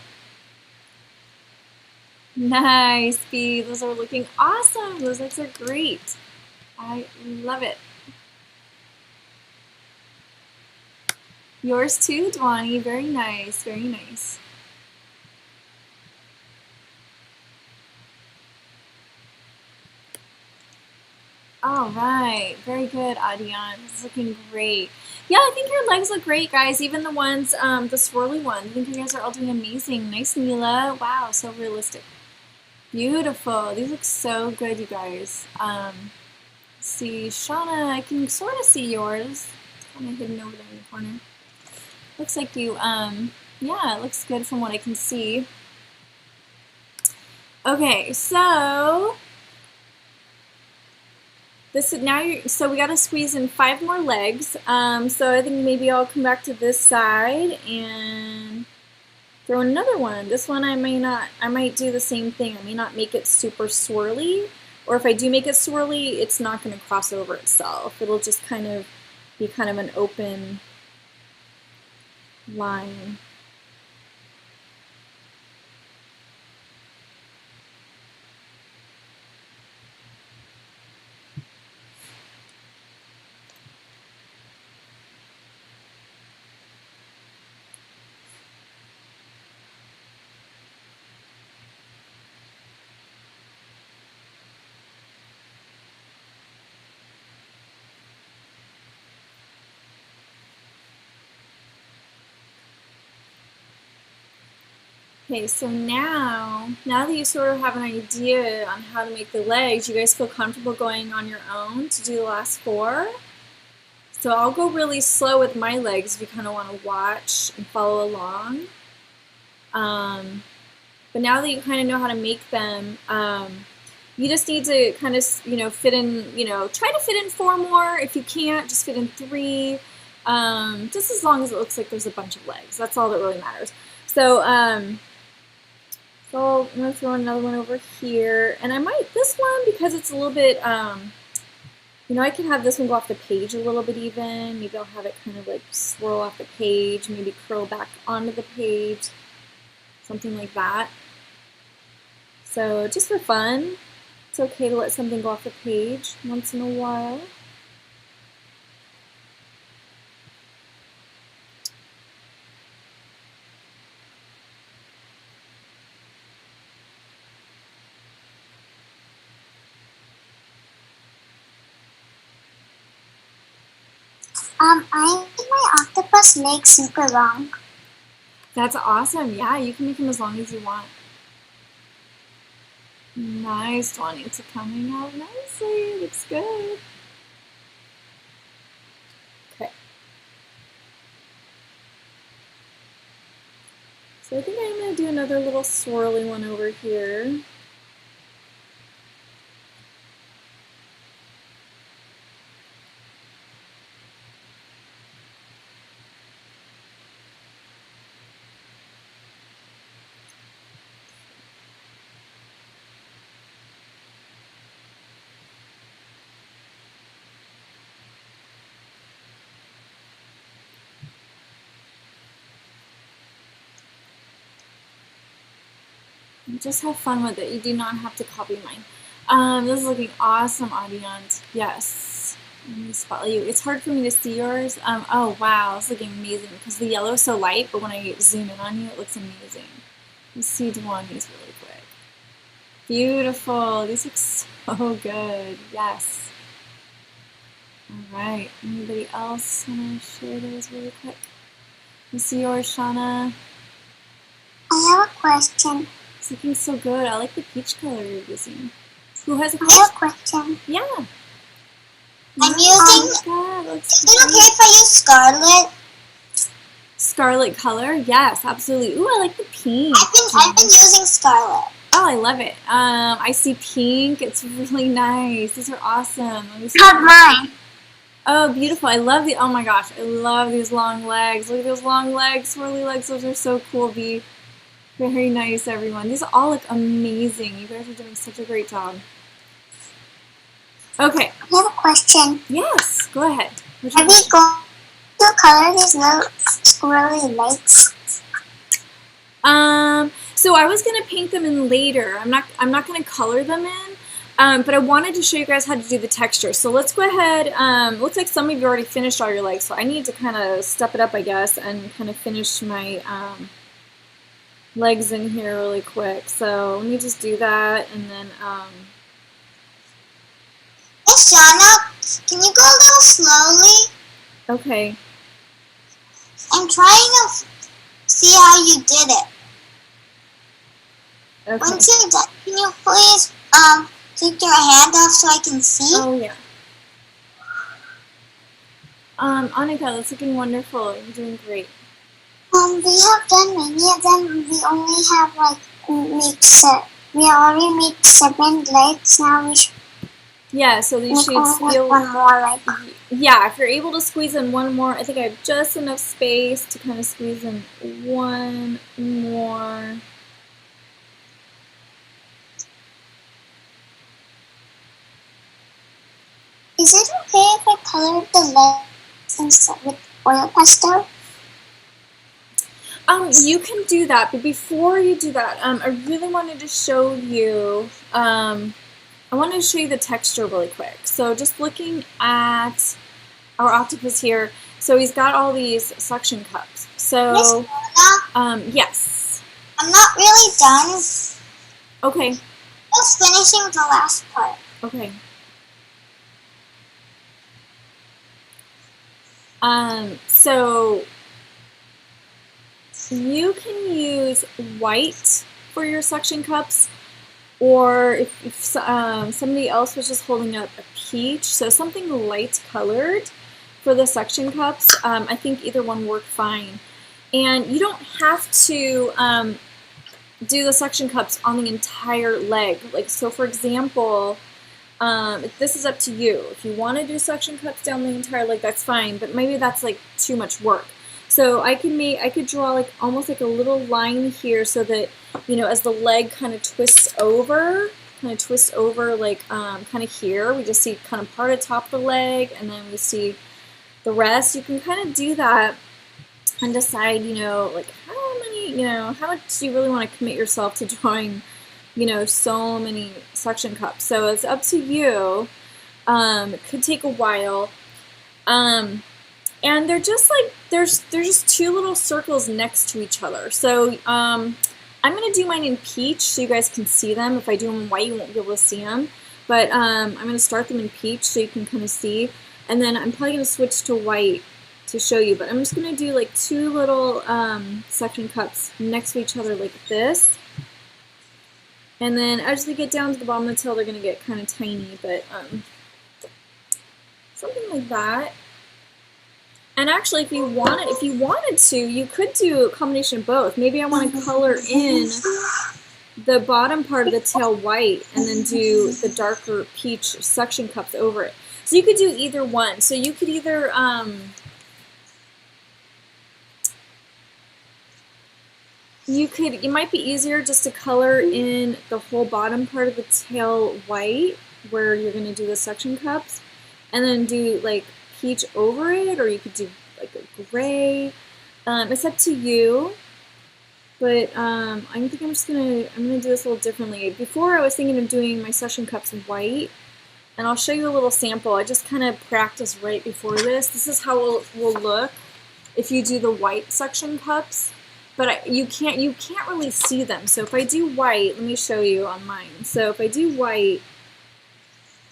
Nice, Bee. Those are looking awesome. Those legs are great. I love it. Yours too, Dwani. Very nice, very nice. All right, very good, Adian. This is looking great. Yeah, I think your legs look great, guys. Even the ones, the swirly ones. I think you guys are all doing amazing. Nice, Mila. Wow, so realistic. Beautiful. These look so good, you guys. See, Shauna, I can sort of see yours. It's kind of hidden over there in the corner. Looks like you, yeah, it looks good from what I can see. Okay, so this now so we got to squeeze in 5 more legs. So I think maybe I'll come back to this side and throw in another one. This one I might do the same thing. I may not make it super swirly, or if I do make it swirly, it's not going to cross over itself. It'll just kind of be kind of an open line. Okay, so now that you sort of have an idea on how to make the legs, you guys feel comfortable going on your own to do the last 4? So I'll go really slow with my legs if you kind of want to watch and follow along. But now that you kind of know how to make them, you just need to kind of, fit in, try to fit in 4 more. If you can't, just fit in 3. Just as long as it looks like there's a bunch of legs. That's all that really matters. So, so I'm going to throw another one over here. And I might, this one, because it's a little bit, I can have this one go off the page a little bit even. Maybe I'll have it kind of like swirl off the page, maybe curl back onto the page, something like that. So just for fun, it's okay to let something go off the page once in a while. I made my octopus leg super long. That's awesome. Yeah, you can make them as long as you want. Nice, Tawny. It's coming out nicely. Looks good. Okay. So I think I'm going to do another little swirly one over here. Just have fun with it. You do not have to copy mine. This is looking awesome, audience. Yes. Let me spotlight you. It's hard for me to see yours. Oh, wow. It's looking amazing because the yellow is so light, but when I zoom in on you, it looks amazing. You see Dwani's really quick. Beautiful. These look so good. Yes. All right. Anybody else want to share those really quick? You see yours, Shauna? I have a question. It's looking so good. I like the peach color you're using. Who has a I have a question. Yeah. I'm using. Oh my God, Is it okay if I use scarlet? Scarlet color? Yes, absolutely. Ooh, I like the pink. I've been using scarlet. Oh, I love it. I see pink. It's really nice. These are awesome. Not mine. Oh, beautiful. I love the, oh my gosh, I love these long legs. Look at those long legs, swirly legs. Those are so cool, Bee. Very nice, everyone. These all look amazing. You guys are doing such a great job. Okay. I have a question. Yes, go ahead. Are we going to color these little squirrely legs? So I was gonna paint them in later. I'm not gonna color them in. But I wanted to show you guys how to do the texture. So let's go ahead. Looks like some of you already finished all your legs, so I need to kind of step it up, I guess, and kind of finish my legs in here really quick. So let me just do that, and then Hey, Shauna, can you go a little slowly? okay. I'm trying to see how you did it. Okay. Once you're done, can you please take your hand off so I can see? Oh yeah. Annika, that's looking wonderful. You're doing great. We have done many of them. We only have like we already made 7 legs. Now we should Yeah, so you make should only feel. one more leg. Yeah, if you're able to squeeze in one more, I think I have just enough space to kind of squeeze in one more. Is it okay if I colored the legs instead with oil pastel? You can do that, but before you do that, I really wanted to show you, I wanted to show you the texture really quick. So just looking at our octopus here, so he's got all these suction cups. So, Miss Luna, yes. I'm not really done. Okay, Just finishing the last part. okay. So you can use white for your suction cups, or if somebody else was just holding up a peach, so something light colored for the suction cups, I think either one worked fine. And you don't have to do the suction cups on the entire leg. Like, so for example, this is up to you. If you want to do suction cups down the entire leg, that's fine, but maybe that's like too much work. So I could draw like almost like a little line here so that, you know, as the leg kind of twists over like kind of here, we just see kind of part of top of the leg, and then we see the rest. You can kind of do that and decide, you know, like how much do you really want to commit yourself to drawing, you know, so many suction cups. So it's up to you. It could take a while. And they're just like, they're just two little circles next to each other. So I'm going to do mine in peach so you guys can see them. If I do them in white, you won't be able to see them. But I'm going to start them in peach so you can kind of see. And then I'm probably going to switch to white to show you, but I'm just going to do like two little suction cups next to each other like this. And then as they get down to the bottom of the tail, they're going to get kind of tiny, but something like that. And actually, if you wanted to, you could do a combination of both. Maybe I want to color in the bottom part of the tail white and then do the darker peach suction cups over it. So you could do either one. So you could either it might be easier just to color in the whole bottom part of the tail white where you're going to do the suction cups and then do like peach over it, or you could do like a gray. It's up to you, but I think I'm gonna do this a little differently. Before I was thinking of doing my suction cups white, and I'll show you a little sample. I just kind of practiced right before this. This is how it will look if you do the white suction cups, but you can't really see them. So if I do white, let me show you on mine. So if I do white,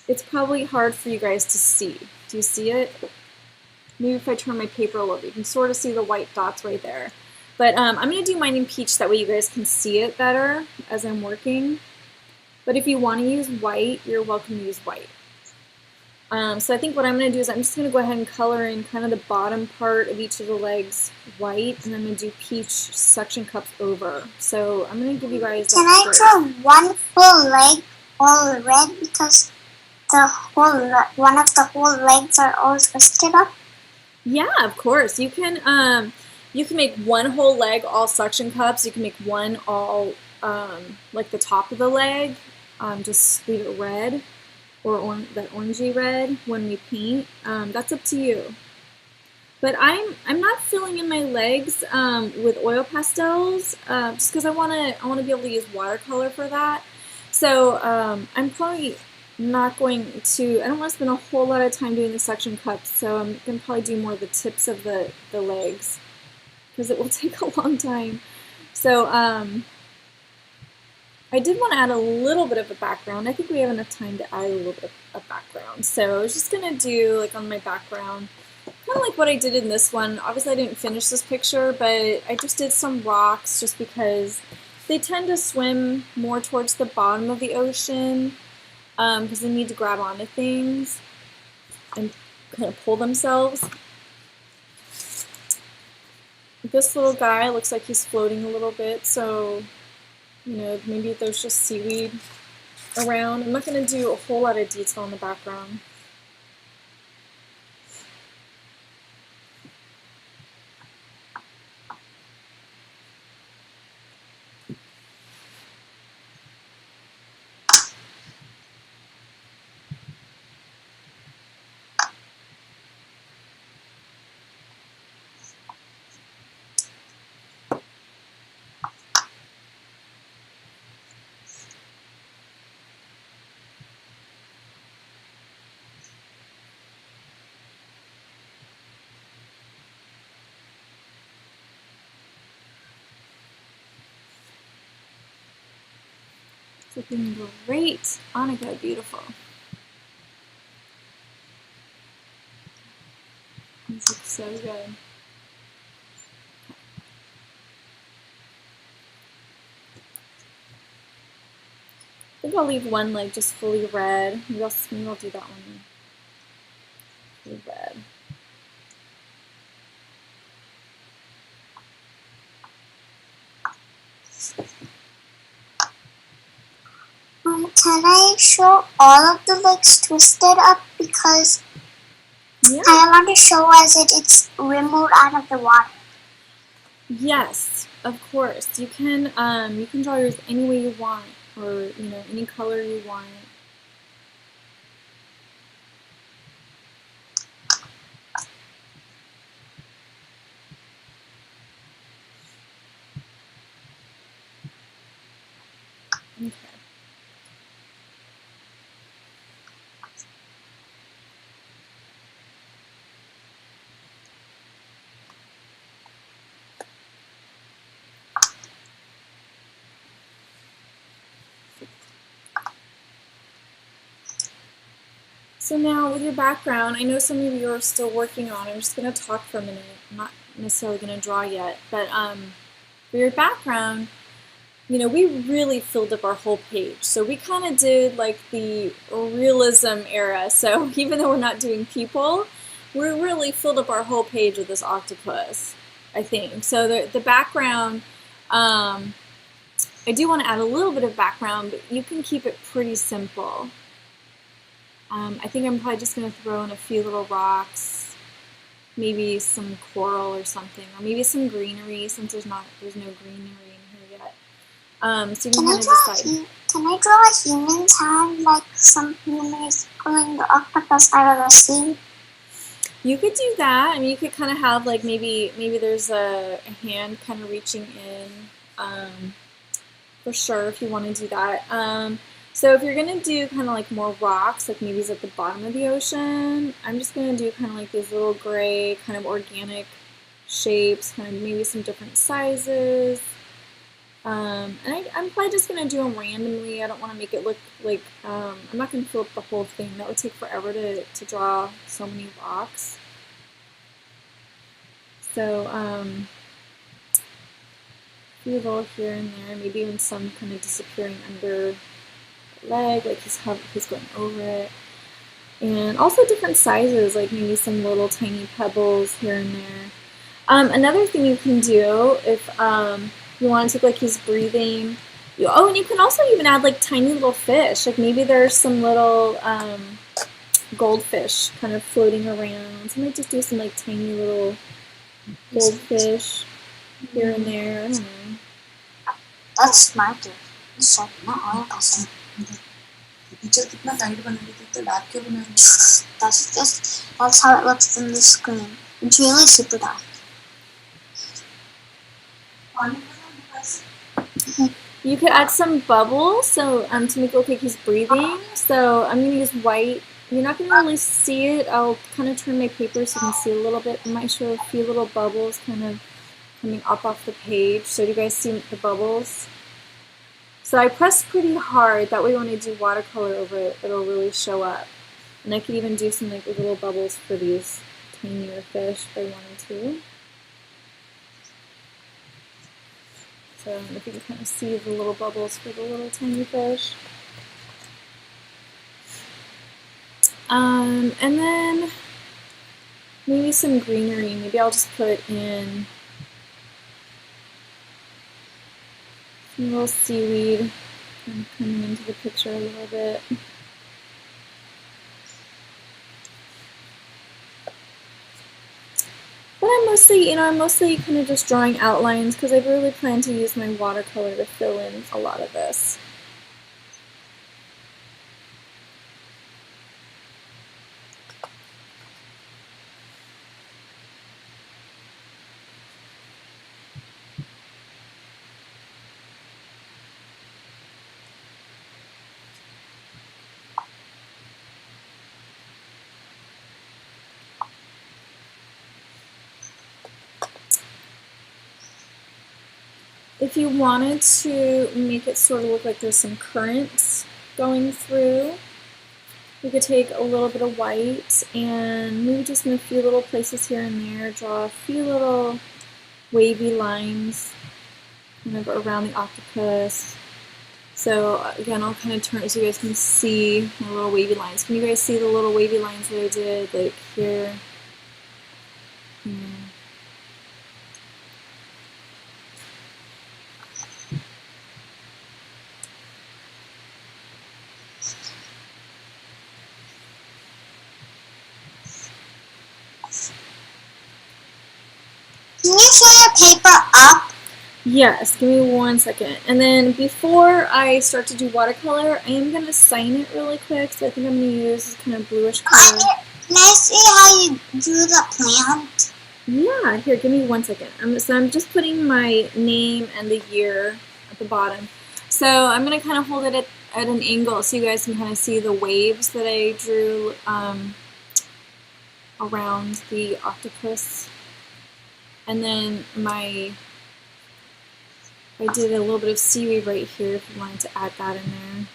it's probably hard for you guys to see. Do you see it? Maybe if I turn my paper a little bit, you can sort of see the white dots right there. But I'm going to do mine in peach, that way you guys can see it better as I'm working. But if you want to use white, you're welcome to use white. So I think what I'm going to do is I'm just going to go ahead and color in kind of the bottom part of each of the legs white, and I'm going to do peach suction cups over. So I'm going to give you guys that. Can I draw one full leg all red because one of the whole legs are all twisted up? Yeah, of course. You can make one whole leg all suction cups. You can make one all like the top of the leg, just leave it red, or that orangey red when we paint. That's up to you. But I'm not filling in my legs with oil pastels just because I want to be able to use watercolor for that. So I'm probably not going to, I don't want to spend a whole lot of time doing the suction cups, so I'm going to probably do more of the tips of the legs because it will take a long time. So I did want to add a little bit of a background. I think we have enough time to add a little bit of background. So I was just going to do, like on my background, kind of like what I did in this one. Obviously I didn't finish this picture, but I just did some rocks just because they tend to swim more towards the bottom of the ocean. Because they need to grab onto things and kind of pull themselves. This little guy looks like he's floating a little bit, so you know, maybe there's just seaweed around. I'm not going to do a whole lot of detail in the background. It's looking great. Annika, beautiful. This looks so good. I think I'll leave one leg just fully red. Maybe I'll do that one fully red. Can I show all of the legs twisted up because Yeah. I want to show as it's removed out of the water? Yes, of course. You can draw yours any way you want, or you know, any color you want. Okay. So now with your background, I know some of you are still working on it. I'm just going to talk for a minute. I'm not necessarily going to draw yet, but for your background, you know, we really filled up our whole page. So we kind of did like the realism era. So even though we're not doing people, we really filled up our whole page with this octopus, I think. So the background, I do want to add a little bit of background, but you can keep it pretty simple. I think I'm probably just going to throw in a few little rocks, maybe some coral or something, or maybe some greenery since there's no greenery in here yet. So you can kind of decide. Can I draw a human's hand, like some humans pulling the octopus out of the sea? You could do that. I mean, you could kind of have like maybe there's a hand kind of reaching in, for sure if you want to do that. So if you're going to do kind of like more rocks, like maybe it's at the bottom of the ocean, I'm just going to do kind of like these little gray kind of organic shapes, kind of maybe some different sizes. And I'm probably just going to do them randomly. I don't want to make it look like, I'm not going to fill up the whole thing. That would take forever to draw so many rocks. So, a few little here and there, maybe even some kind of disappearing under the leg, like he's going over it. And also different sizes, like maybe some little tiny pebbles here and there. Another thing you can do if you want to take like he's breathing. And you can also even add like tiny little fish. Like maybe there's some little goldfish kind of floating around. So I might just do some like tiny little goldfish here and there. I don't know. That's smart. That's how it looks from the screen. It's really super dark. You could add some bubbles, so to make it look like he's breathing. So I'm going to use white. You're not going to really see it. I'll kind of turn my paper so you can see a little bit. I might show a few little bubbles kind of coming up off the page. So do you guys see the bubbles? So I press pretty hard. That way when I do watercolor over it, it'll really show up. And I could even do some like little bubbles for these tinier fish if I wanted to. So if you can kind of see the little bubbles for the little tiny fish. And then maybe some greenery. Maybe I'll just put in some little seaweed kind of coming into the picture a little bit. But I'm mostly kind of just drawing outlines because I really plan to use my watercolor to fill in a lot of this. If you wanted to make it sort of look like there's some currents going through, you could take a little bit of white and maybe just in a few little places here and there, draw a few little wavy lines kind of around the octopus. So again, I'll kind of turn it so you guys can see my little wavy lines. Can you guys see the little wavy lines that I did, like here? Can you fill your paper up? Yes, give me 1 second. And then before I start to do watercolor, I am going to sign it really quick. So I think I'm going to use this kind of bluish color. Can I see how you drew the plant? Yeah, here, give me 1 second. So I'm just putting my name and the year at the bottom. So I'm going to kind of hold it at an angle so you guys can kind of see the waves that I drew around the octopus. And then I did a little bit of seaweed right here if you wanted to add that in there.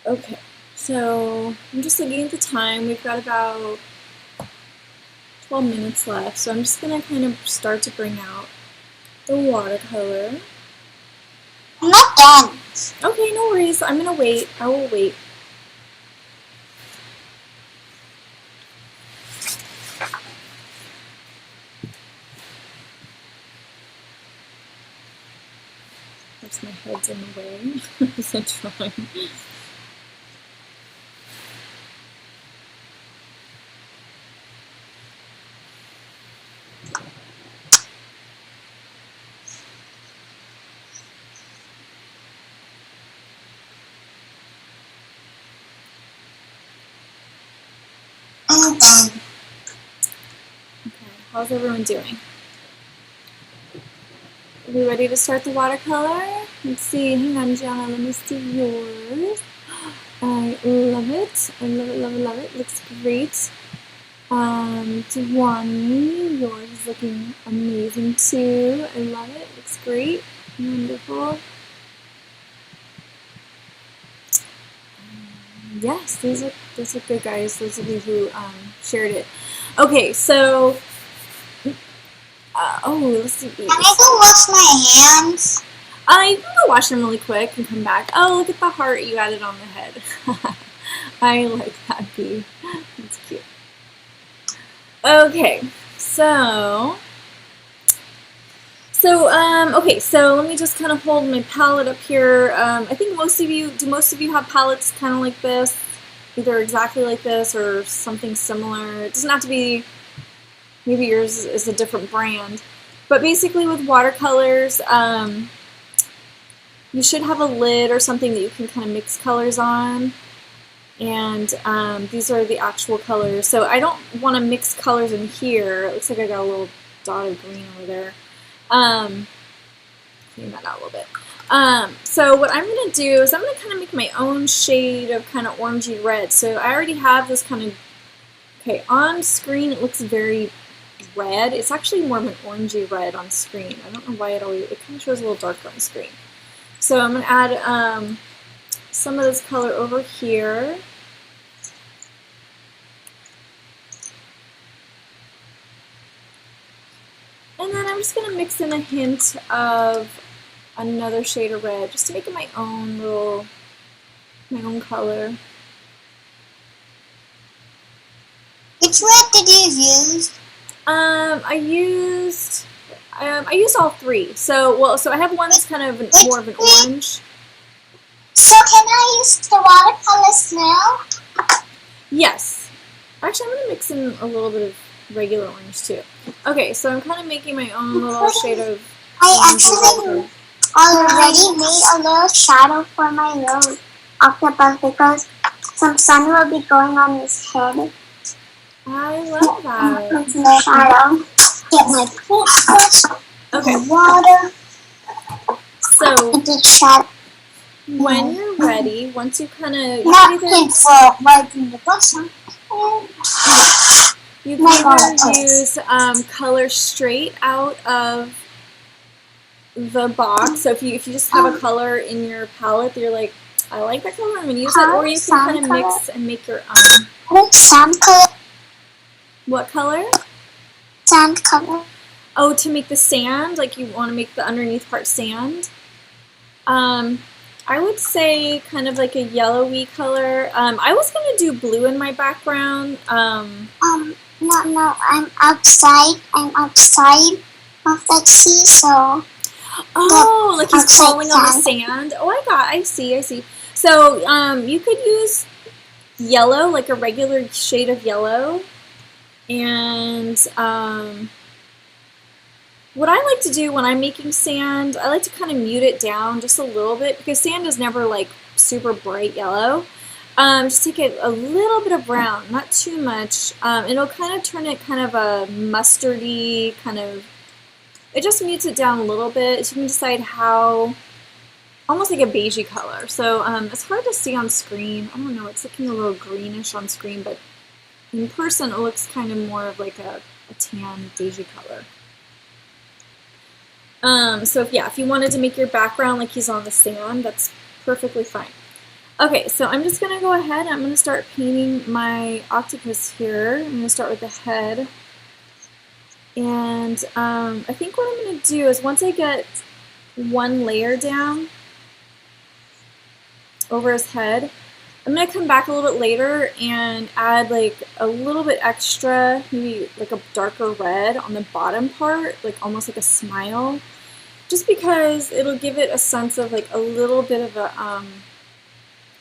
Okay, so I'm just looking at the time. We've got about 12 minutes left, so I'm just gonna kind of start to bring out the watercolor. I'm not done. Okay, no worries. I'm gonna wait. I will wait. Oops, my head's in the way. Is that drawing? I'm done. Okay, how's everyone doing? Are we ready to start the watercolor? Let's see. Hang on, Gianna. Let me see yours. I love it. I love it, love it, love it. Looks great. Dwani, yours is looking amazing too. I love it. Looks great. Wonderful. Yes, those are good, guys. Those of you who shared it. Okay, so let's see. Can I go wash my hands? I can go wash them really quick and come back. Oh, look at the heart you added on the head. I like that, Bee. That's cute. Okay, so okay, so let me just kind of hold my palette up here. I think most of you have palettes kind of like this, either exactly like this or something similar. It doesn't have to be, maybe yours is a different brand. But basically with watercolors, you should have a lid or something that you can kind of mix colors on. And these are the actual colors. So I don't want to mix colors in here. It looks like I got a little dot of green over there. Clean that out a little bit. So what I'm going to do is I'm going to kind of make my own shade of kind of orangey red. So I already have this kind of, okay, on screen it looks very red. It's actually more of an orangey red on screen. I don't know why it kind of shows a little darker on screen. So I'm going to add some of this color over here. And then I'm just going to mix in a hint of another shade of red just to make it my own color. Which red did you use? I used all three. So I have one that's kind of more of an orange. So can I use the watercolors now? Yes. Actually, I'm going to mix in a little bit of regular orange too. Okay, so I'm kind of making my own little shade of I actually already made a little shadow for my little octopus because some sun will be going on his head. I love that. My shadow. Get my paintbrush. Okay. Water. So the shadow. When you're ready, once you kind of Not for wiping the brush. You can either use color straight out of the box. So if you just have a color in your palette that you're like, I like that color, I'm going to use it. Or you can kind of mix and make your own. Which sand color? What color? Sand color. Oh, to make the sand, like you want to make the underneath part sand. I would say kind of like a yellowy color. I was going to do blue in my background. No, I'm outside of the sea, so. Oh, like he's crawling on the sand. Oh, I see. So, you could use yellow, like a regular shade of yellow. And, what I like to do when I'm making sand, I like to kind of mute it down just a little bit because sand is never like super bright yellow. Just take a little bit of brown, not too much. It'll kind of turn it kind of a mustardy kind of, it just mutes it down a little bit. So you can decide how, almost like a beigey color. So it's hard to see on screen. I don't know, it's looking a little greenish on screen, but in person it looks kind of more of like a tan beigey color. So if you wanted to make your background like he's on the sand, that's perfectly fine. Okay, so I'm just gonna go ahead and I'm gonna start painting my octopus here. I'm gonna start with the head. And I think what I'm gonna do is once I get one layer down over his head, I'm gonna come back a little bit later and add like a little bit extra, maybe like a darker red on the bottom part, like almost like a smile, just because it'll give it a sense of like a little bit of a,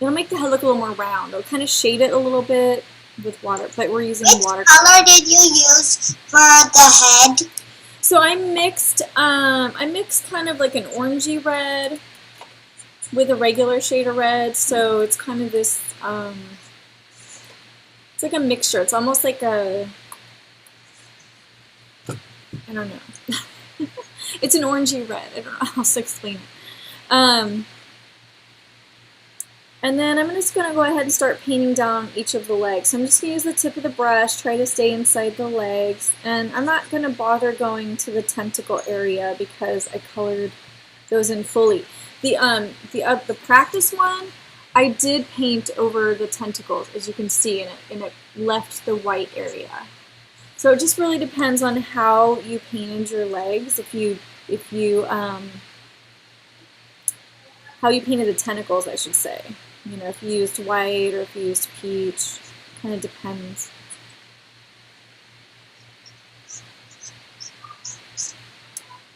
it'll make the head look a little more round. It'll kind of shade it a little bit with water, but we're using water. Which color did you use for the head? So I mixed kind of like an orangey red with a regular shade of red, so it's kind of this, it's like a mixture. It's almost like a, I don't know. It's an orangey red. I don't know how else to explain it. And then I'm just going to go ahead and start painting down each of the legs. So I'm just going to use the tip of the brush, try to stay inside the legs, and I'm not going to bother going to the tentacle area because I colored those in fully. The practice one, I did paint over the tentacles, as you can see, and it left the white area. So it just really depends on how you painted your legs. How you painted the tentacles, I should say. You know, if you used white or if you used peach, kind of depends.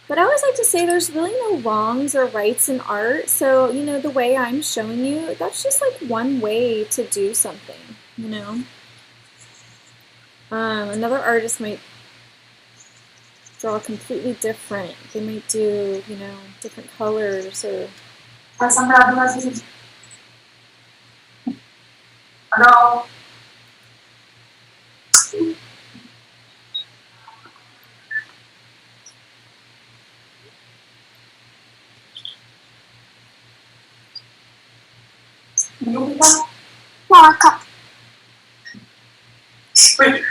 But I always like to say there's really no wrongs or rights in art. So, you know, the way I'm showing you, that's just like one way to do something, you know. Another artist might draw completely different. They might do, you know, different colors or... Hello. Markup. Wait.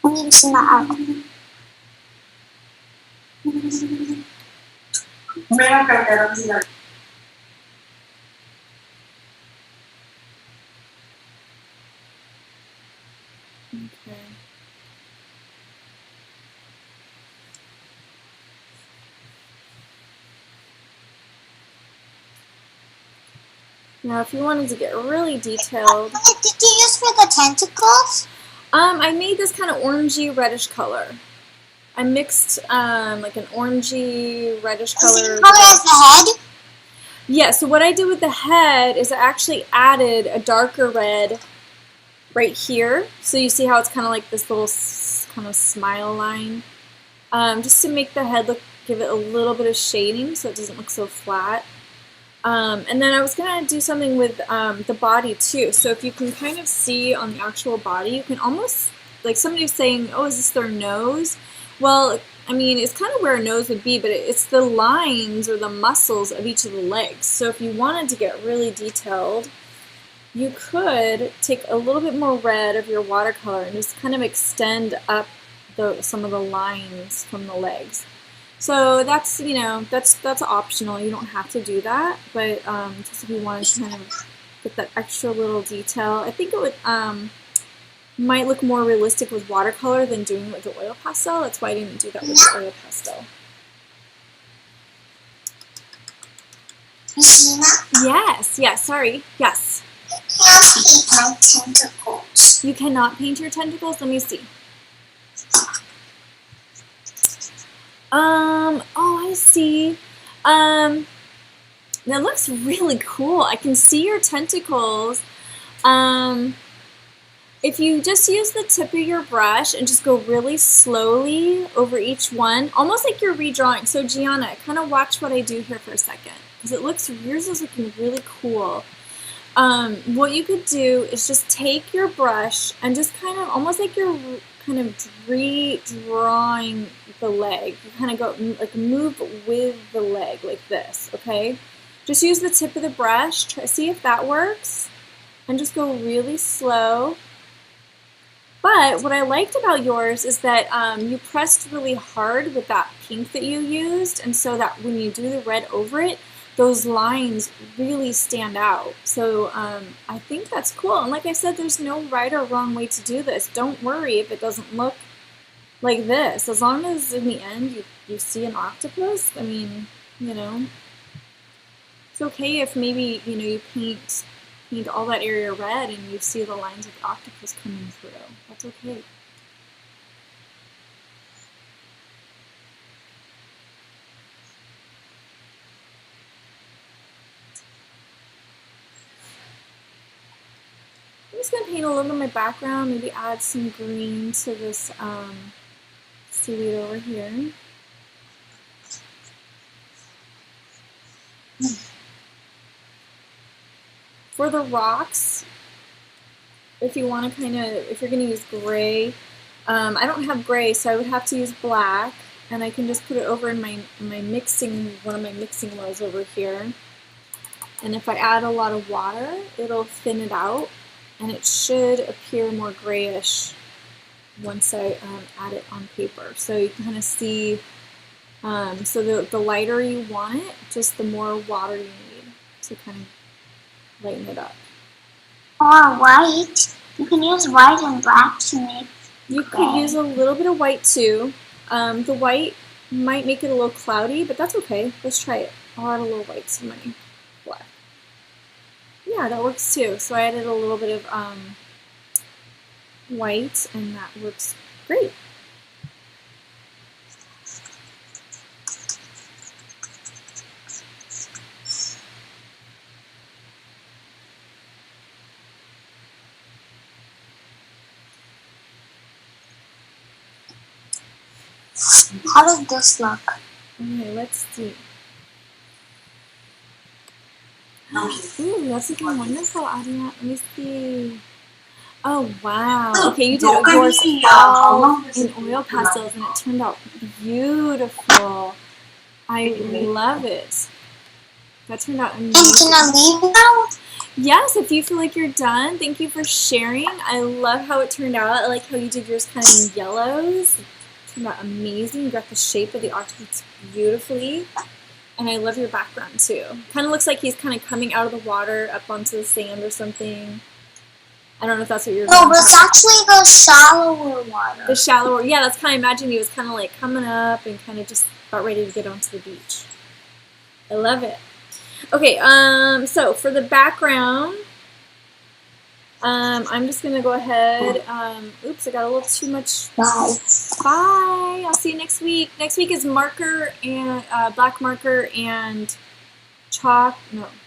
Means not. May I sila. Okay. Now, if you wanted to get really detailed, What did you use for the tentacles? I made this kind of orangey reddish color. I mixed like an orangey reddish color. Same color as the head? Yeah, so what I did with the head is I actually added a darker red right here. So you see how it's kind of like this little kind of smile line. Just to make the head look, give it a little bit of shading so it doesn't look so flat. And then I was going to do something with the body too. So if you can kind of see on the actual body, you can almost, like somebody was saying, oh, is this their nose? Well, I mean, it's kind of where a nose would be, but it's the lines or the muscles of each of the legs. So if you wanted to get really detailed, you could take a little bit more red of your watercolor and just kind of extend up some of the lines from the legs. So that's, you know, that's optional. You don't have to do that, but just if you wanted to kind of get that extra little detail, I think it would might look more realistic with watercolor than doing it with the oil pastel. That's why I didn't do that with the oil pastel. Regina? Yes, sorry. Yes. I can't paint my tentacles. You cannot paint your tentacles? Let me see. Oh, I see. That looks really cool. I can see your tentacles. If you just use the tip of your brush and just go really slowly over each one, almost like you're redrawing. So Gianna, kind of watch what I do here for a second, because it looks, yours is looking really cool. What you could do is just take your brush and just kind of, almost like you're kind of redrawing the leg. You kind of go, like move with the leg like this, okay? Just use the tip of the brush, see if that works, and just go really slow. But what I liked about yours is that you pressed really hard with that pink that you used, and so that when you do the red over it, those lines really stand out. So I think that's cool. And like I said, there's no right or wrong way to do this. Don't worry if it doesn't look like this. As long as in the end you see an octopus, I mean, you know, it's okay if maybe, you know, you paint all that area red and you see the lines of the octopus coming through. That's okay. I'm just going to paint a little of my background, maybe add some green to this seaweed over here. For the rocks, if you want to if you're going to use gray, I don't have gray, so I would have to use black, and I can just put it over in one of my mixing wells over here. And if I add a lot of water, it'll thin it out, and it should appear more grayish once I add it on paper. So you can kind of see, so the lighter you want it, just the more water you need to kind of lighten it up. Or white. You can use white and black to make. You could use a little bit of white too. The white might make it a little cloudy, but that's okay. Let's try it. I'll add a little white to my black. Yeah, that works too. So I added a little bit of white, and that works great. How does this look? Okay, let's see. Ooh, that's looking wonderful, Adia. Let me see. Oh, wow. Okay, you did yours all in oil pastels, and it turned out beautiful. I love it. That turned out amazing. And can I leave now? Yes, if you feel like you're done, thank you for sharing. I love how it turned out. I like how you did yours kind of in yellows. It turned out amazing. You got the shape of the octopus beautifully. And I love your background too. Kind of looks like he's kind of coming out of the water up onto the sand or something. I don't know if that's what you're No, but it's actually the shallower water. The shallower, yeah, that's kind of, imagine he was kind of like coming up and kind of just about ready to get onto the beach. I love it. Okay, so for the background, I'm just going to go ahead, oops, I got a little too much. Bye. Bye, I'll see you next week. Next week is marker and, black marker and chalk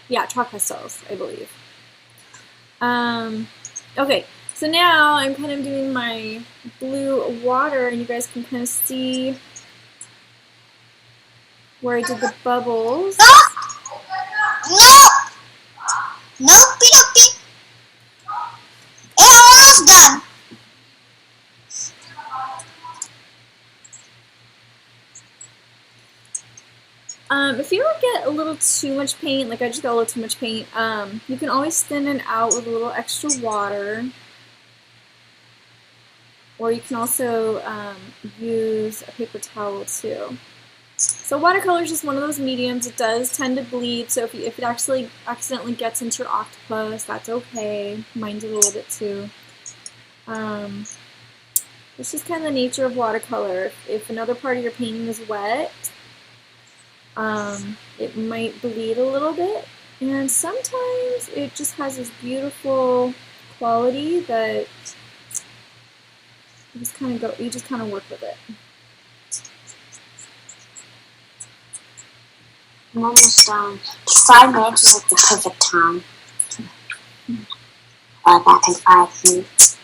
pastels, I believe. Okay, so now I'm kind of doing my blue water, and you guys can kind of see where I did the bubbles. Nope, it's almost done. If you ever get a little too much paint, like I just got a little too much paint, you can always thin it out with a little extra water. Or you can also use a paper towel too. So watercolor is just one of those mediums. It does tend to bleed, so if it actually accidentally gets into your octopus, that's okay. Mine did a little bit too. It's just kind of the nature of watercolor. If another part of your painting is wet, it might bleed a little bit, and sometimes it just has this beautiful quality that you just kind of work with it. I'm almost done. 5 minutes is like the perfect time. Back in 5 minutes.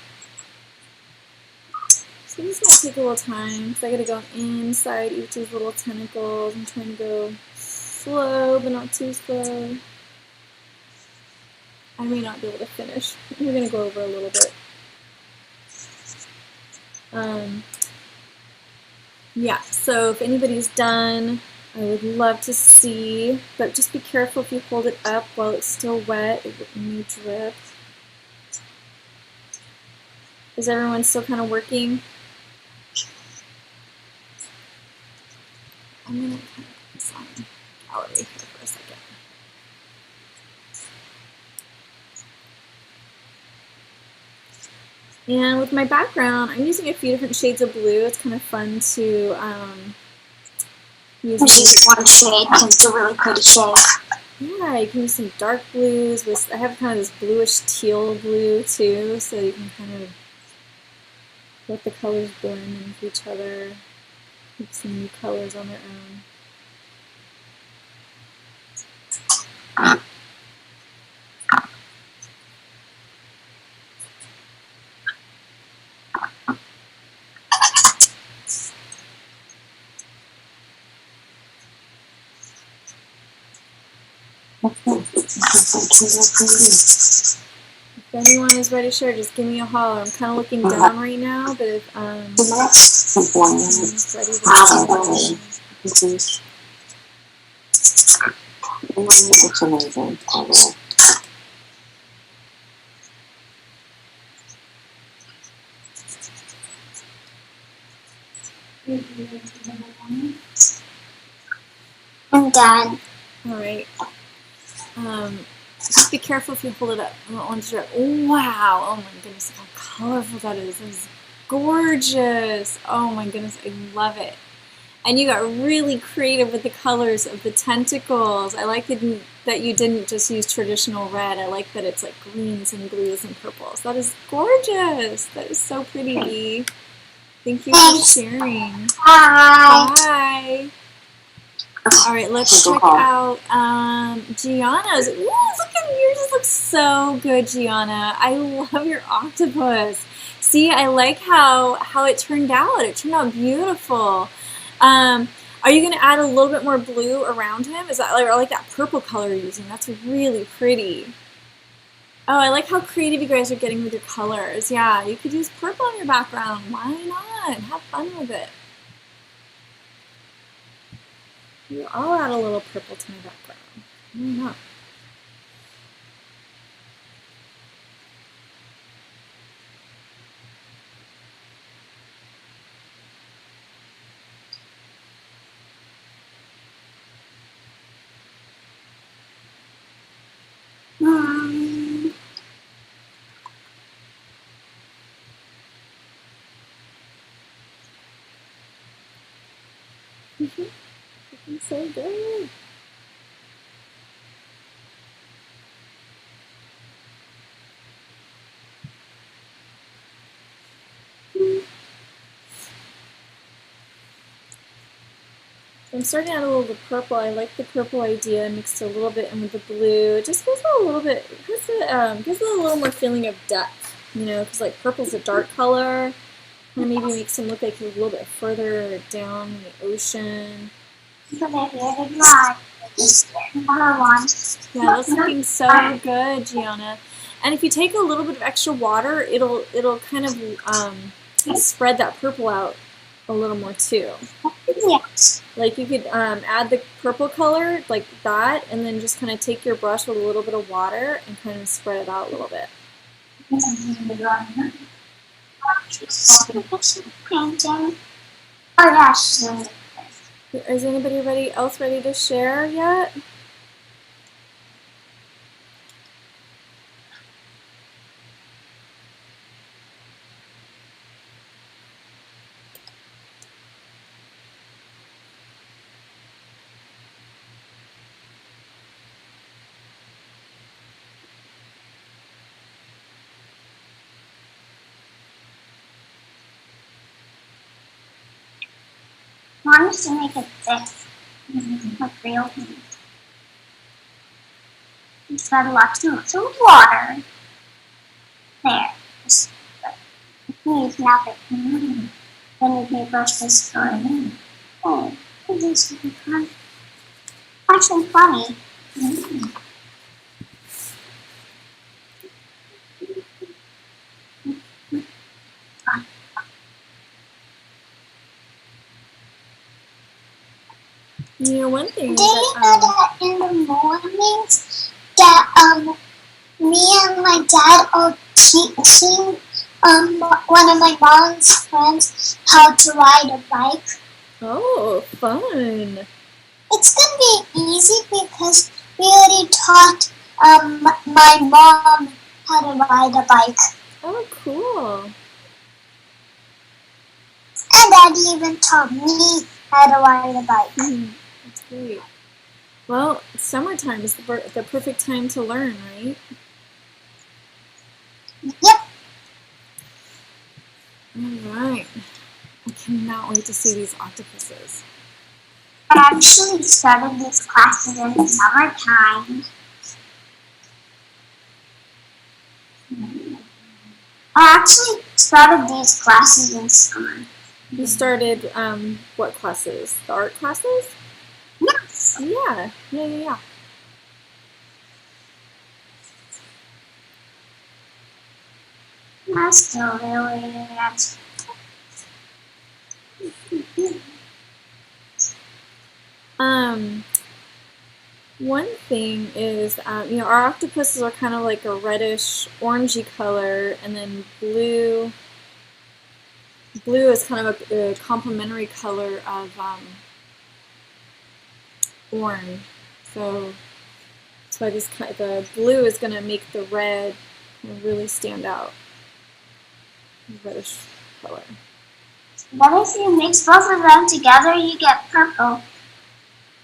So this might take a little time because I gotta go inside each of these little tentacles. I'm trying to go slow, but not too slow. I may not be able to finish. We're gonna go over a little bit. Yeah, so if anybody's done, I would love to see, but just be careful if you hold it up while it's still wet, it may drip. Is everyone still kind of working? I'm going to kind of put this on gallery here for a second. And with my background, I'm using a few different shades of blue. It's kind of fun to use. There's just one shade, and it's a really pretty shade. Yeah, you can use some dark blues. I have kind of this bluish teal blue too, so you can kind of let the colors blend into each other, make some new colors on their own. If anyone is ready to share, just give me a holler. I'm kind of looking down right now, but if someone's ready to share. I'm done. All right. Just be careful if you hold it up. I don't want to. Oh, wow! Oh my goodness, look how colorful that is. That is gorgeous. Oh my goodness, I love it. And you got really creative with the colors of the tentacles. I like that you didn't just use traditional red. I like that it's like greens and blues and purples. That is gorgeous. That is so pretty, Bee. Thank you for sharing. Bye. Bye. All right, let's check out Gianna's. Ooh, look at yours. This looks so good, Gianna. I love your octopus. See, I like how it turned out. It turned out beautiful. Are you going to add a little bit more blue around him? Is that I like that purple color you're using? That's really pretty. Oh, I like how creative you guys are getting with your colors. Yeah, you could use purple on your background. Why not? Have fun with it. I'll add a little purple to my background. Why not? Looking so good. I'm starting out a little bit purple. I like the purple idea mixed a little bit in with the blue. It just gives it a little bit, gives it a little more feeling of depth, you know, because like purple's a dark color. And maybe makes him look like he's a little bit further down in the ocean. Yeah, that's looking so good, Gianna. And if you take a little bit of extra water, it'll kind of spread that purple out a little more too. Like you could add the purple color like that, and then just kind of take your brush with a little bit of water and kind of spread it out a little bit. Is anybody else ready to share yet? Mom used to make it this, like real things. It's got lots of water. There. Please, nothing. Then you can brush this through. Oh, this is fun. Actually funny. You know, one thing Did you know that in the mornings that me and my dad are teaching one of my mom's friends how to ride a bike. Oh, fun. It's gonna be easy because we already taught my mom how to ride a bike, Oh, cool. and Daddy even taught me how to ride a bike. That's great. Well, summertime is the perfect time to learn, right? Yep. All right. I cannot wait to see these octopuses. I actually started these classes in the summertime. I actually started these classes in summer. You started what classes? The art classes? Yes. Yeah. I'm still really One thing is, our octopuses are kind of like a reddish, orangey color, and then blue. Blue is kind of a complementary color of orange. So the blue is going to make the red really stand out. Reddish color. But if you mix both of them together, you get purple.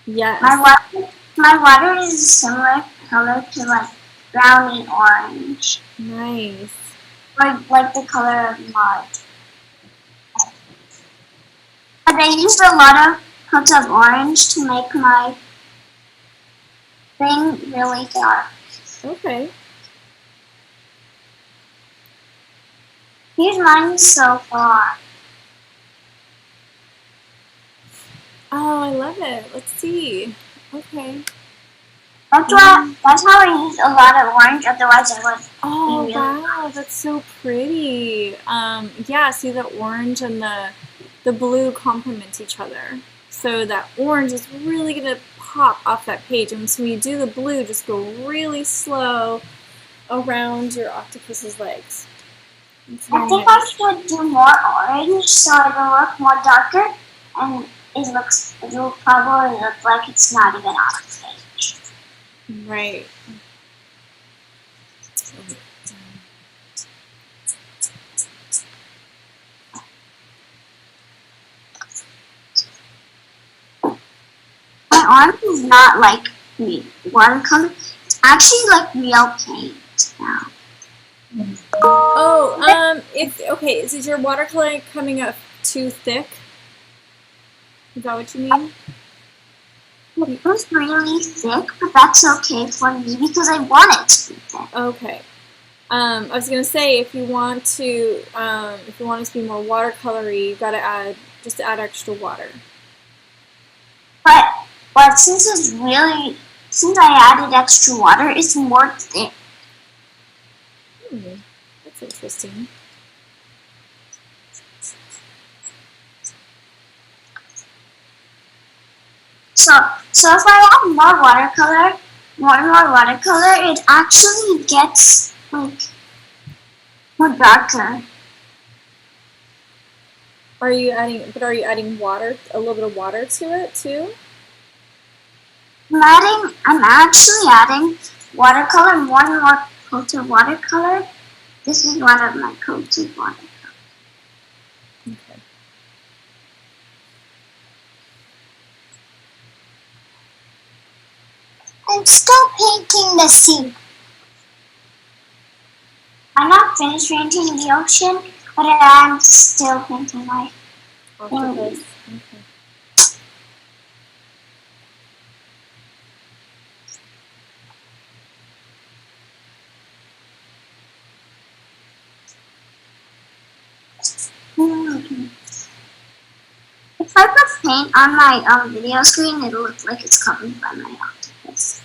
Yes. My water is a similar color to like browny orange. Nice. Like the color of mud. But I used a lot of coats of orange to make my thing really dark. Okay. Here's mine so far. Oh, I love it. Let's see. Okay. That's how I use a lot of orange, otherwise I would. Oh, really wow, that's so pretty. Yeah, see the orange and the blue complement each other. So that orange is really going to pop off that page. And so when you do the blue, just go really slow around your octopus's legs. I think I should do more orange so it'll look more darker and it'll probably look like it's not even on the page. Right. My orange is not like watercolor. It's actually like real paint now. Oh, okay, is your watercolor coming up too thick? Is that what you mean? It was really thick, but that's okay for me because I want it to be thick. Okay. I was gonna say if you want it to be more watercolory, you gotta add extra water. But since I added extra water, it's more thick. That's interesting. So if I add more and more watercolor, it actually gets like more darker. Are you adding water, a little bit of water to it too? I'm actually adding watercolor, more and more coats of watercolor. This is one of my coats of watercolor. Okay. I'm still painting the sea. I'm not finished painting the ocean, but I'm still painting my Octopus. Okay. If I put paint on my video screen, it'll look like it's covered by my octopus.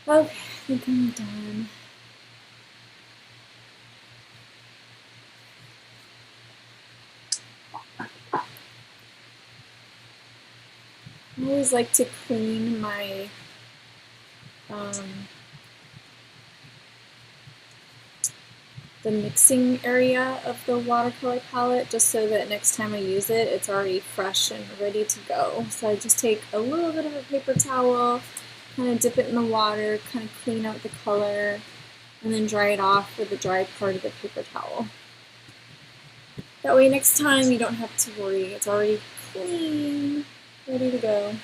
Okay, I think I'm done. I always like to clean my the mixing area of the watercolor palette, just so that next time I use it, it's already fresh and ready to go. So I just take a little bit of a paper towel, kind of dip it in the water, kind of clean out the color, and then dry it off with the dry part of the paper towel. That way next time you don't have to worry, it's already clean, ready to go.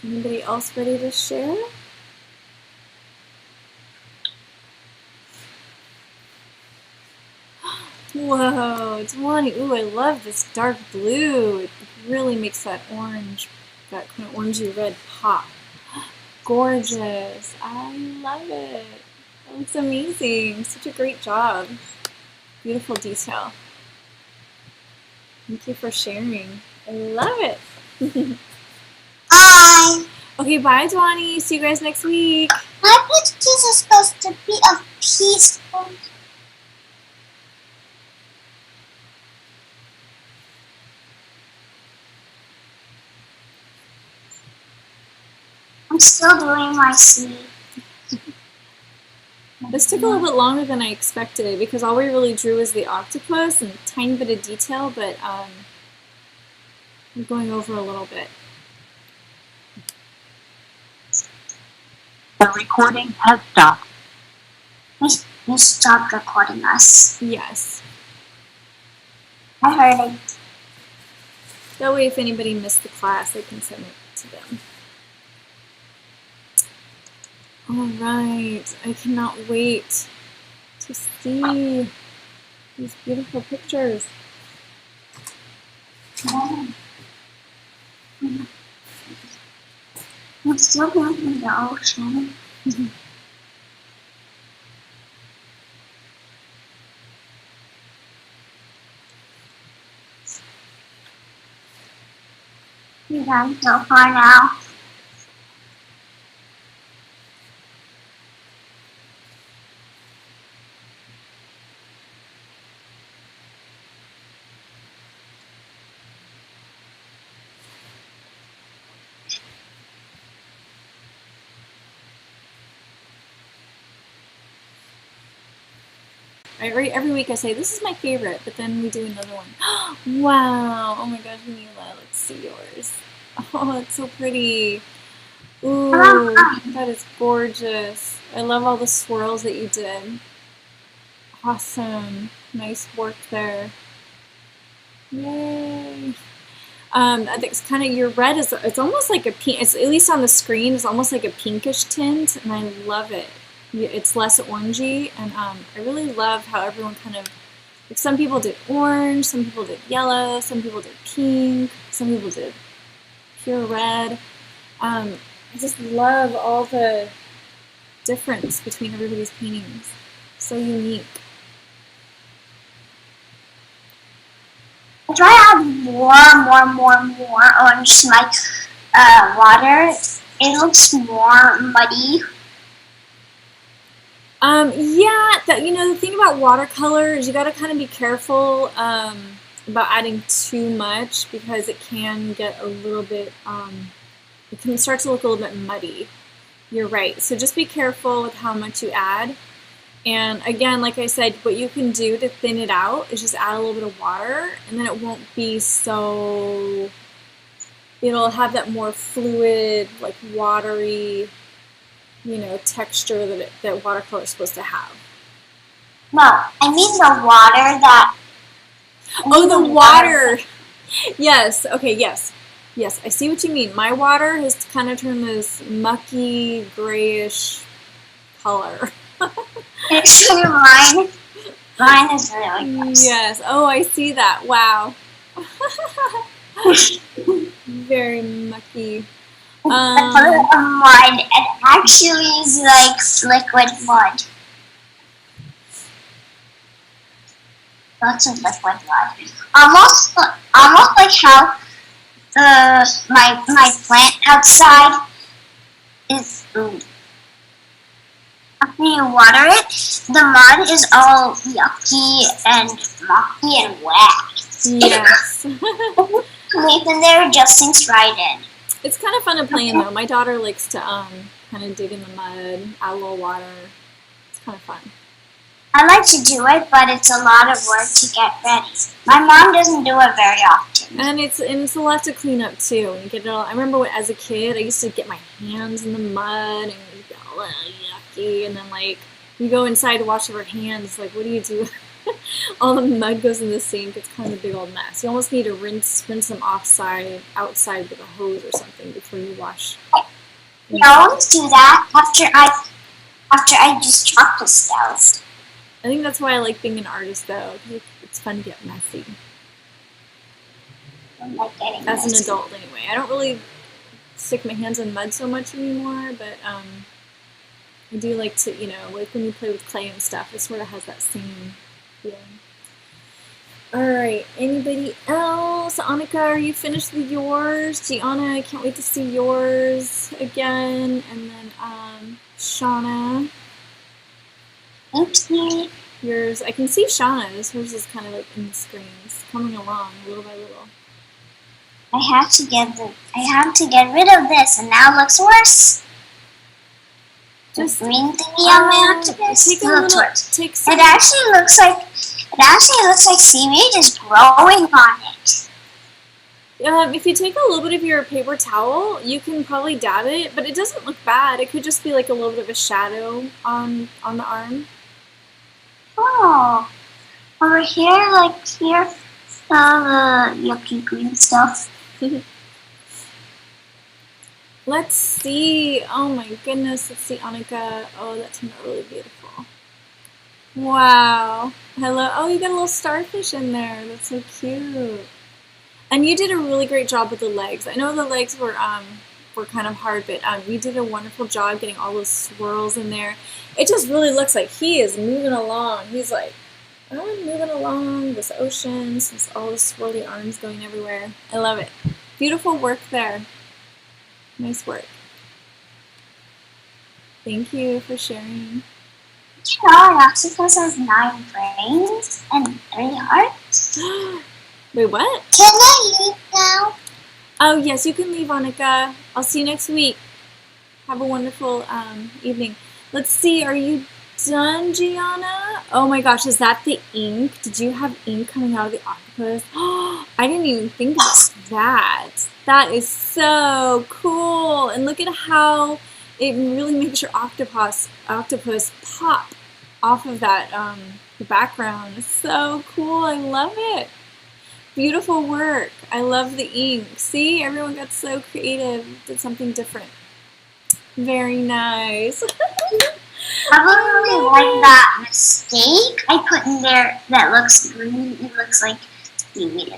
Anybody else ready to share? Whoa, Tawani, ooh, I love this dark blue. It really makes that orange, that kind of orangey red pop. Gorgeous. I love it. That looks amazing. Such a great job. Beautiful detail. Thank you for sharing. I love it. Bye. Okay, bye, Dwani. See you guys next week. My pictures are supposed to be of peaceful. I'm still doing my sleep. This took a little bit longer than I expected because all we really drew was the octopus and a tiny bit of detail, but I'm going over a little bit. The recording has stopped. You stopped recording us. Yes. I heard it. That way if anybody missed the class, I can send it to them. All right, I cannot wait to see these beautiful pictures. I'm still going in the ocean. You've gone so far now. Right, every week I say, this is my favorite, but then we do another one. Wow, oh my gosh, Mila, let's see yours. Oh, it's so pretty. Ooh, that is gorgeous. I love all the swirls that you did. Awesome, nice work there. Yay. I think it's kind of, your red is, it's almost like a pink, it's, at least on the screen, it's almost like a pinkish tint, and I love it. It's less orangey, and I really love how everyone kind of, like some people did orange, some people did yellow, some people did pink, some people did pure red. I just love all the difference between everybody's paintings. So unique. I try to add more orange to my water. It looks more muddy. Yeah, the thing about watercolor is you got to kind of be careful about adding too much because it can get a little bit, it can start to look a little bit muddy. You're right. So just be careful with how much you add. And again, like I said, what you can do to thin it out is just add a little bit of water, and then it won't be so, it'll have that more fluid, like watery, texture that watercolor is supposed to have. No, I mean the water that... Oh, the water! Yes, okay, yes. Yes, I see what you mean. My water has kind of turned this mucky, grayish color. Actually, mine is really gross. Yes, oh, I see that. Wow. Very mucky. The color of mud, it actually is like liquid mud. Lots of liquid mud. Almost like how my plant outside is. After you water it, the mud is all yucky and mucky and wet. Yes. Nathan, they're adjusting right in. It's kind of fun to play in though. My daughter likes to kind of dig in the mud, add a little water. It's kind of fun. I like to do it, but it's a lot of work to get ready. My mom doesn't do it very often. And it's a lot to clean up too. When you get it all, I remember as a kid, I used to get my hands in the mud and it would get all yucky. And then like you go inside to wash your hands, like what do you do? All the mud goes in the sink. It's kind of a big old mess. You almost need to rinse them outside with a hose or something before you wash. I always do that after I use chocolate shells. I think that's why I like being an artist, though. It's fun to get messy. Like getting As an messy. adult, anyway. I don't really stick my hands in mud so much anymore, but I do like to, like when you play with clay and stuff, it sort of has that same feeling. All right, anybody else? Annika, are you finished with yours? Gianna, I can't wait to see yours again. And then Shauna. Thank you. Yours, I can see Shauna's. Hers is kind of like in the screens, coming along little by little. I have to get rid of this, and now it looks worse. Just the green thingy on my octopus. take some. It actually looks like seaweed is growing on it. If you take a little bit of your paper towel, you can probably dab it, but it doesn't look bad. It could just be like a little bit of a shadow on the arm. Oh, over here, all the yucky green stuff. Let's see. Oh my goodness. Let's see, Annika. Oh, that turned out really beautiful. Wow. Hello. Oh, you got a little starfish in there. That's so cute. And you did a really great job with the legs. I know the legs were kind of hard, but you did a wonderful job getting all those swirls in there. It just really looks like he is moving along. He's like, I'm moving along this ocean, since all the swirly arms going everywhere. I love it. Beautiful work there. Nice work. Thank you for sharing. Did you know an octopus has 9 brains and 3 hearts? Wait, what? Can I leave now? Oh, yes, you can leave, Annika. I'll see you next week. Have a wonderful evening. Let's see, are you done, Gianna? Oh my gosh, is that the ink? Did you have ink coming out of the octopus? Oh, I didn't even think of that. That is so cool. And look at how it really makes your octopus pop off of that the background. It's so cool. I love it. Beautiful work. I love the ink. See, everyone got so creative, did something different. Very nice. I really like that mistake I put in there that looks green. It looks like seaweed.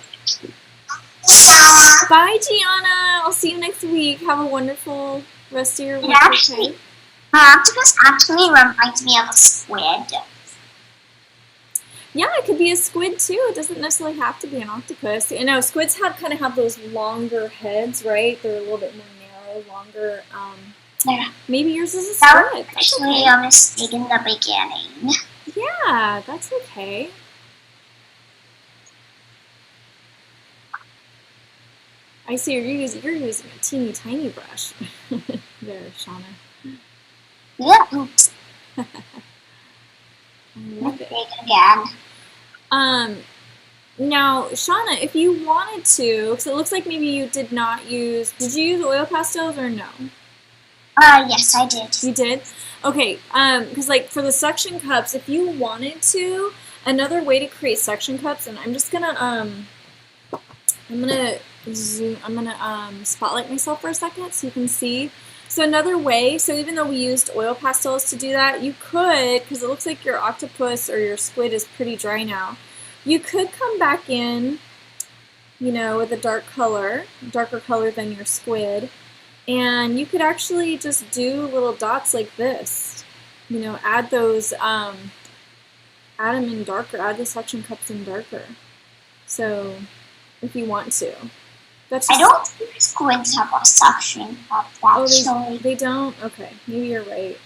Bye, Gianna. I'll see you next week. Have a wonderful rest of your week. Okay? My octopus actually reminds me of a squid. Yeah, it could be a squid too. It doesn't necessarily have to be an octopus. You know, squids kind of have those longer heads, right? They're a little bit more narrow, longer. Yeah. Maybe yours is a That squid. was actually a mistake in the beginning. Yeah, that's okay. I see you're using a teeny tiny brush. There, Shauna. Yeah. I love it. Mistake again. Now, Shauna, if you wanted to, because it looks like maybe you did you use oil pastels or no? Yes, I did. You did? Okay, because like for the suction cups, if you wanted to, another way to create suction cups, and I'm just gonna, I'm gonna spotlight myself for a second so you can see. So another way, so even though we used oil pastels to do that, you could, because it looks like your octopus or your squid is pretty dry now, you could come back in, with a darker color than your squid, and you could actually just do little dots like this. Add those, add them in darker, add the suction cups in darker. So, if you want to. I don't think squids have a suction cup, actually. Oh, they don't? Okay, maybe you're right.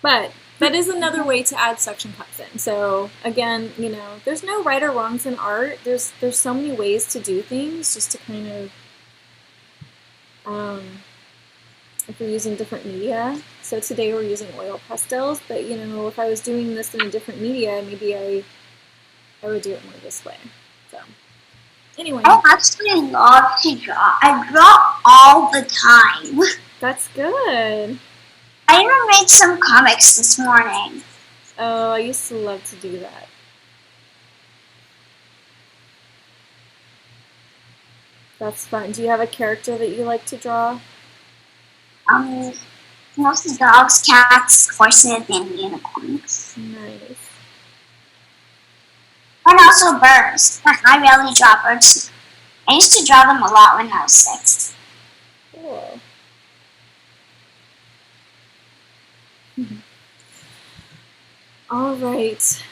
But that is another way to add suction cups in. So again, you know, there's no right or wrongs in art. There's so many ways to do things, just to kind of if we're using different media. So today we're using oil pastels, but you know, if I was doing this in a different media, maybe I would do it more this way. So anyway. I actually love to draw. I draw all the time. That's good. I even made some comics this morning. Oh, I used to love to do that. That's fun. Do you have a character that you like to draw? Mostly dogs, cats, horses, and unicorns. Nice. And also birds. I really draw birds. I used to draw them a lot when I was 6. Cool. All right.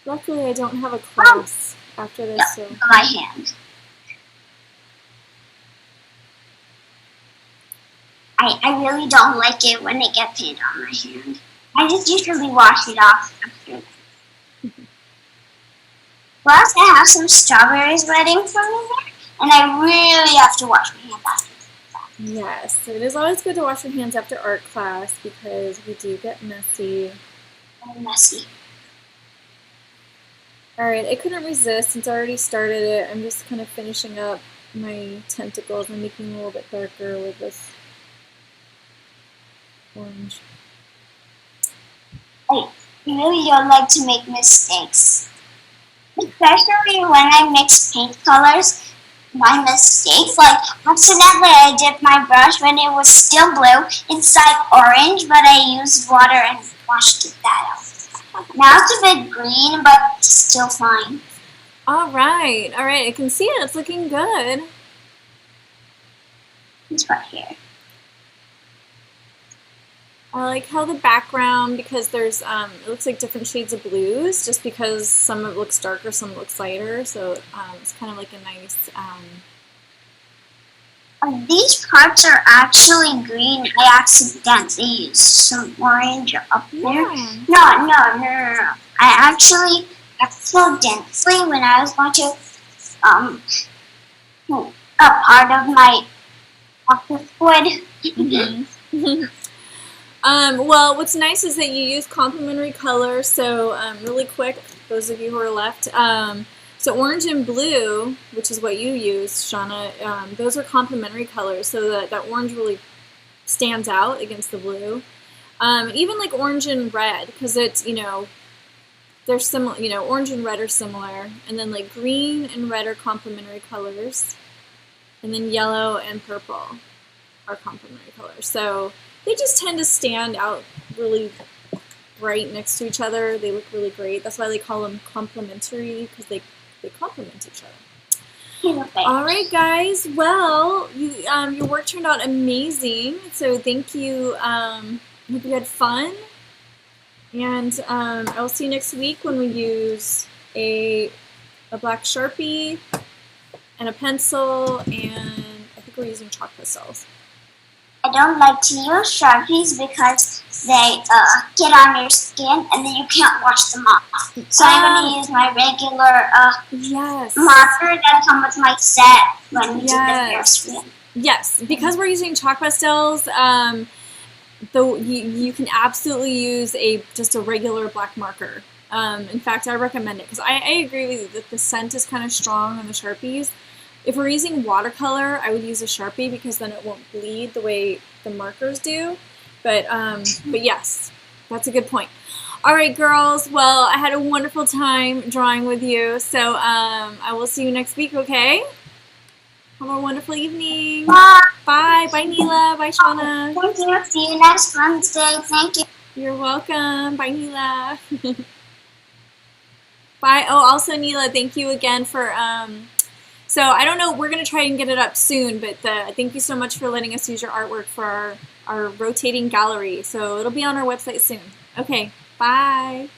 Luckily, I don't have a class after this. Yeah, So. my hand. I really don't like it when it gets paint on my hand. I just usually wash it off after. Plus, I have some strawberries waiting for me there, and I really have to wash my hands after. Yes, it is always good to wash your hands after art class because we do get messy. I'm messy. Alright, I couldn't resist since I already started it. I'm just kind of finishing up my tentacles and making them a little bit darker with this orange. I really don't like to make mistakes. Especially when I mix paint colors. My mistakes, like accidentally I dipped my brush when it was still blue inside orange, but I used water and washed that out. Now it's a bit green, but still fine. Alright, I can see it. It's looking good. It's right here. I like how the background, because there's, it looks like different shades of blues, just because some of it looks darker, some looks lighter, so it's kind of like a nice, These parts are actually green. I accidentally used some orange up there. Yeah. No. I actually accidentally, when I was going to, a part of my office wood. Mm-hmm. Well, what's nice is that you use complementary colors. So really quick, those of you who are left, so orange and blue, which is what you use, Shauna, those are complementary colors, so that orange really stands out against the blue. Even like orange and red, because it's, you know, they're similar, you know, orange and red are similar, and then like green and red are complementary colors, and then yellow and purple are complementary colors. So they just tend to stand out really bright next to each other. They look really great. That's why they call them complementary, because they complement each other. Okay. All right, guys. Well, your work turned out amazing. So thank you. Hope you had fun. And I will see you next week when we use a black Sharpie and a pencil, and I think we're using chalk pastels. I don't like to use Sharpies because they get on your skin and then you can't wash them off. So I'm going to use my regular Yes. marker that come with my set when we do the Ferris wheel. Yes, because we're using chalk pastels, you can absolutely use just a regular black marker. In fact, I recommend it because I agree with you that the scent is kind of strong on the Sharpies. If we're using watercolor, I would use a Sharpie because then it won't bleed the way the markers do. But yes, that's a good point. All right, girls. Well, I had a wonderful time drawing with you. So I will see you next week, okay? Have a wonderful evening. Bye. Bye. Bye, Neela. Bye, Shauna. Thank you. See you next Wednesday. Thank you. You're welcome. Bye, Neela. Bye. Oh, also, Neela, thank you again for... So I don't know, we're going to try and get it up soon, but thank you so much for letting us use your artwork for our rotating gallery. So it'll be on our website soon. Okay, bye.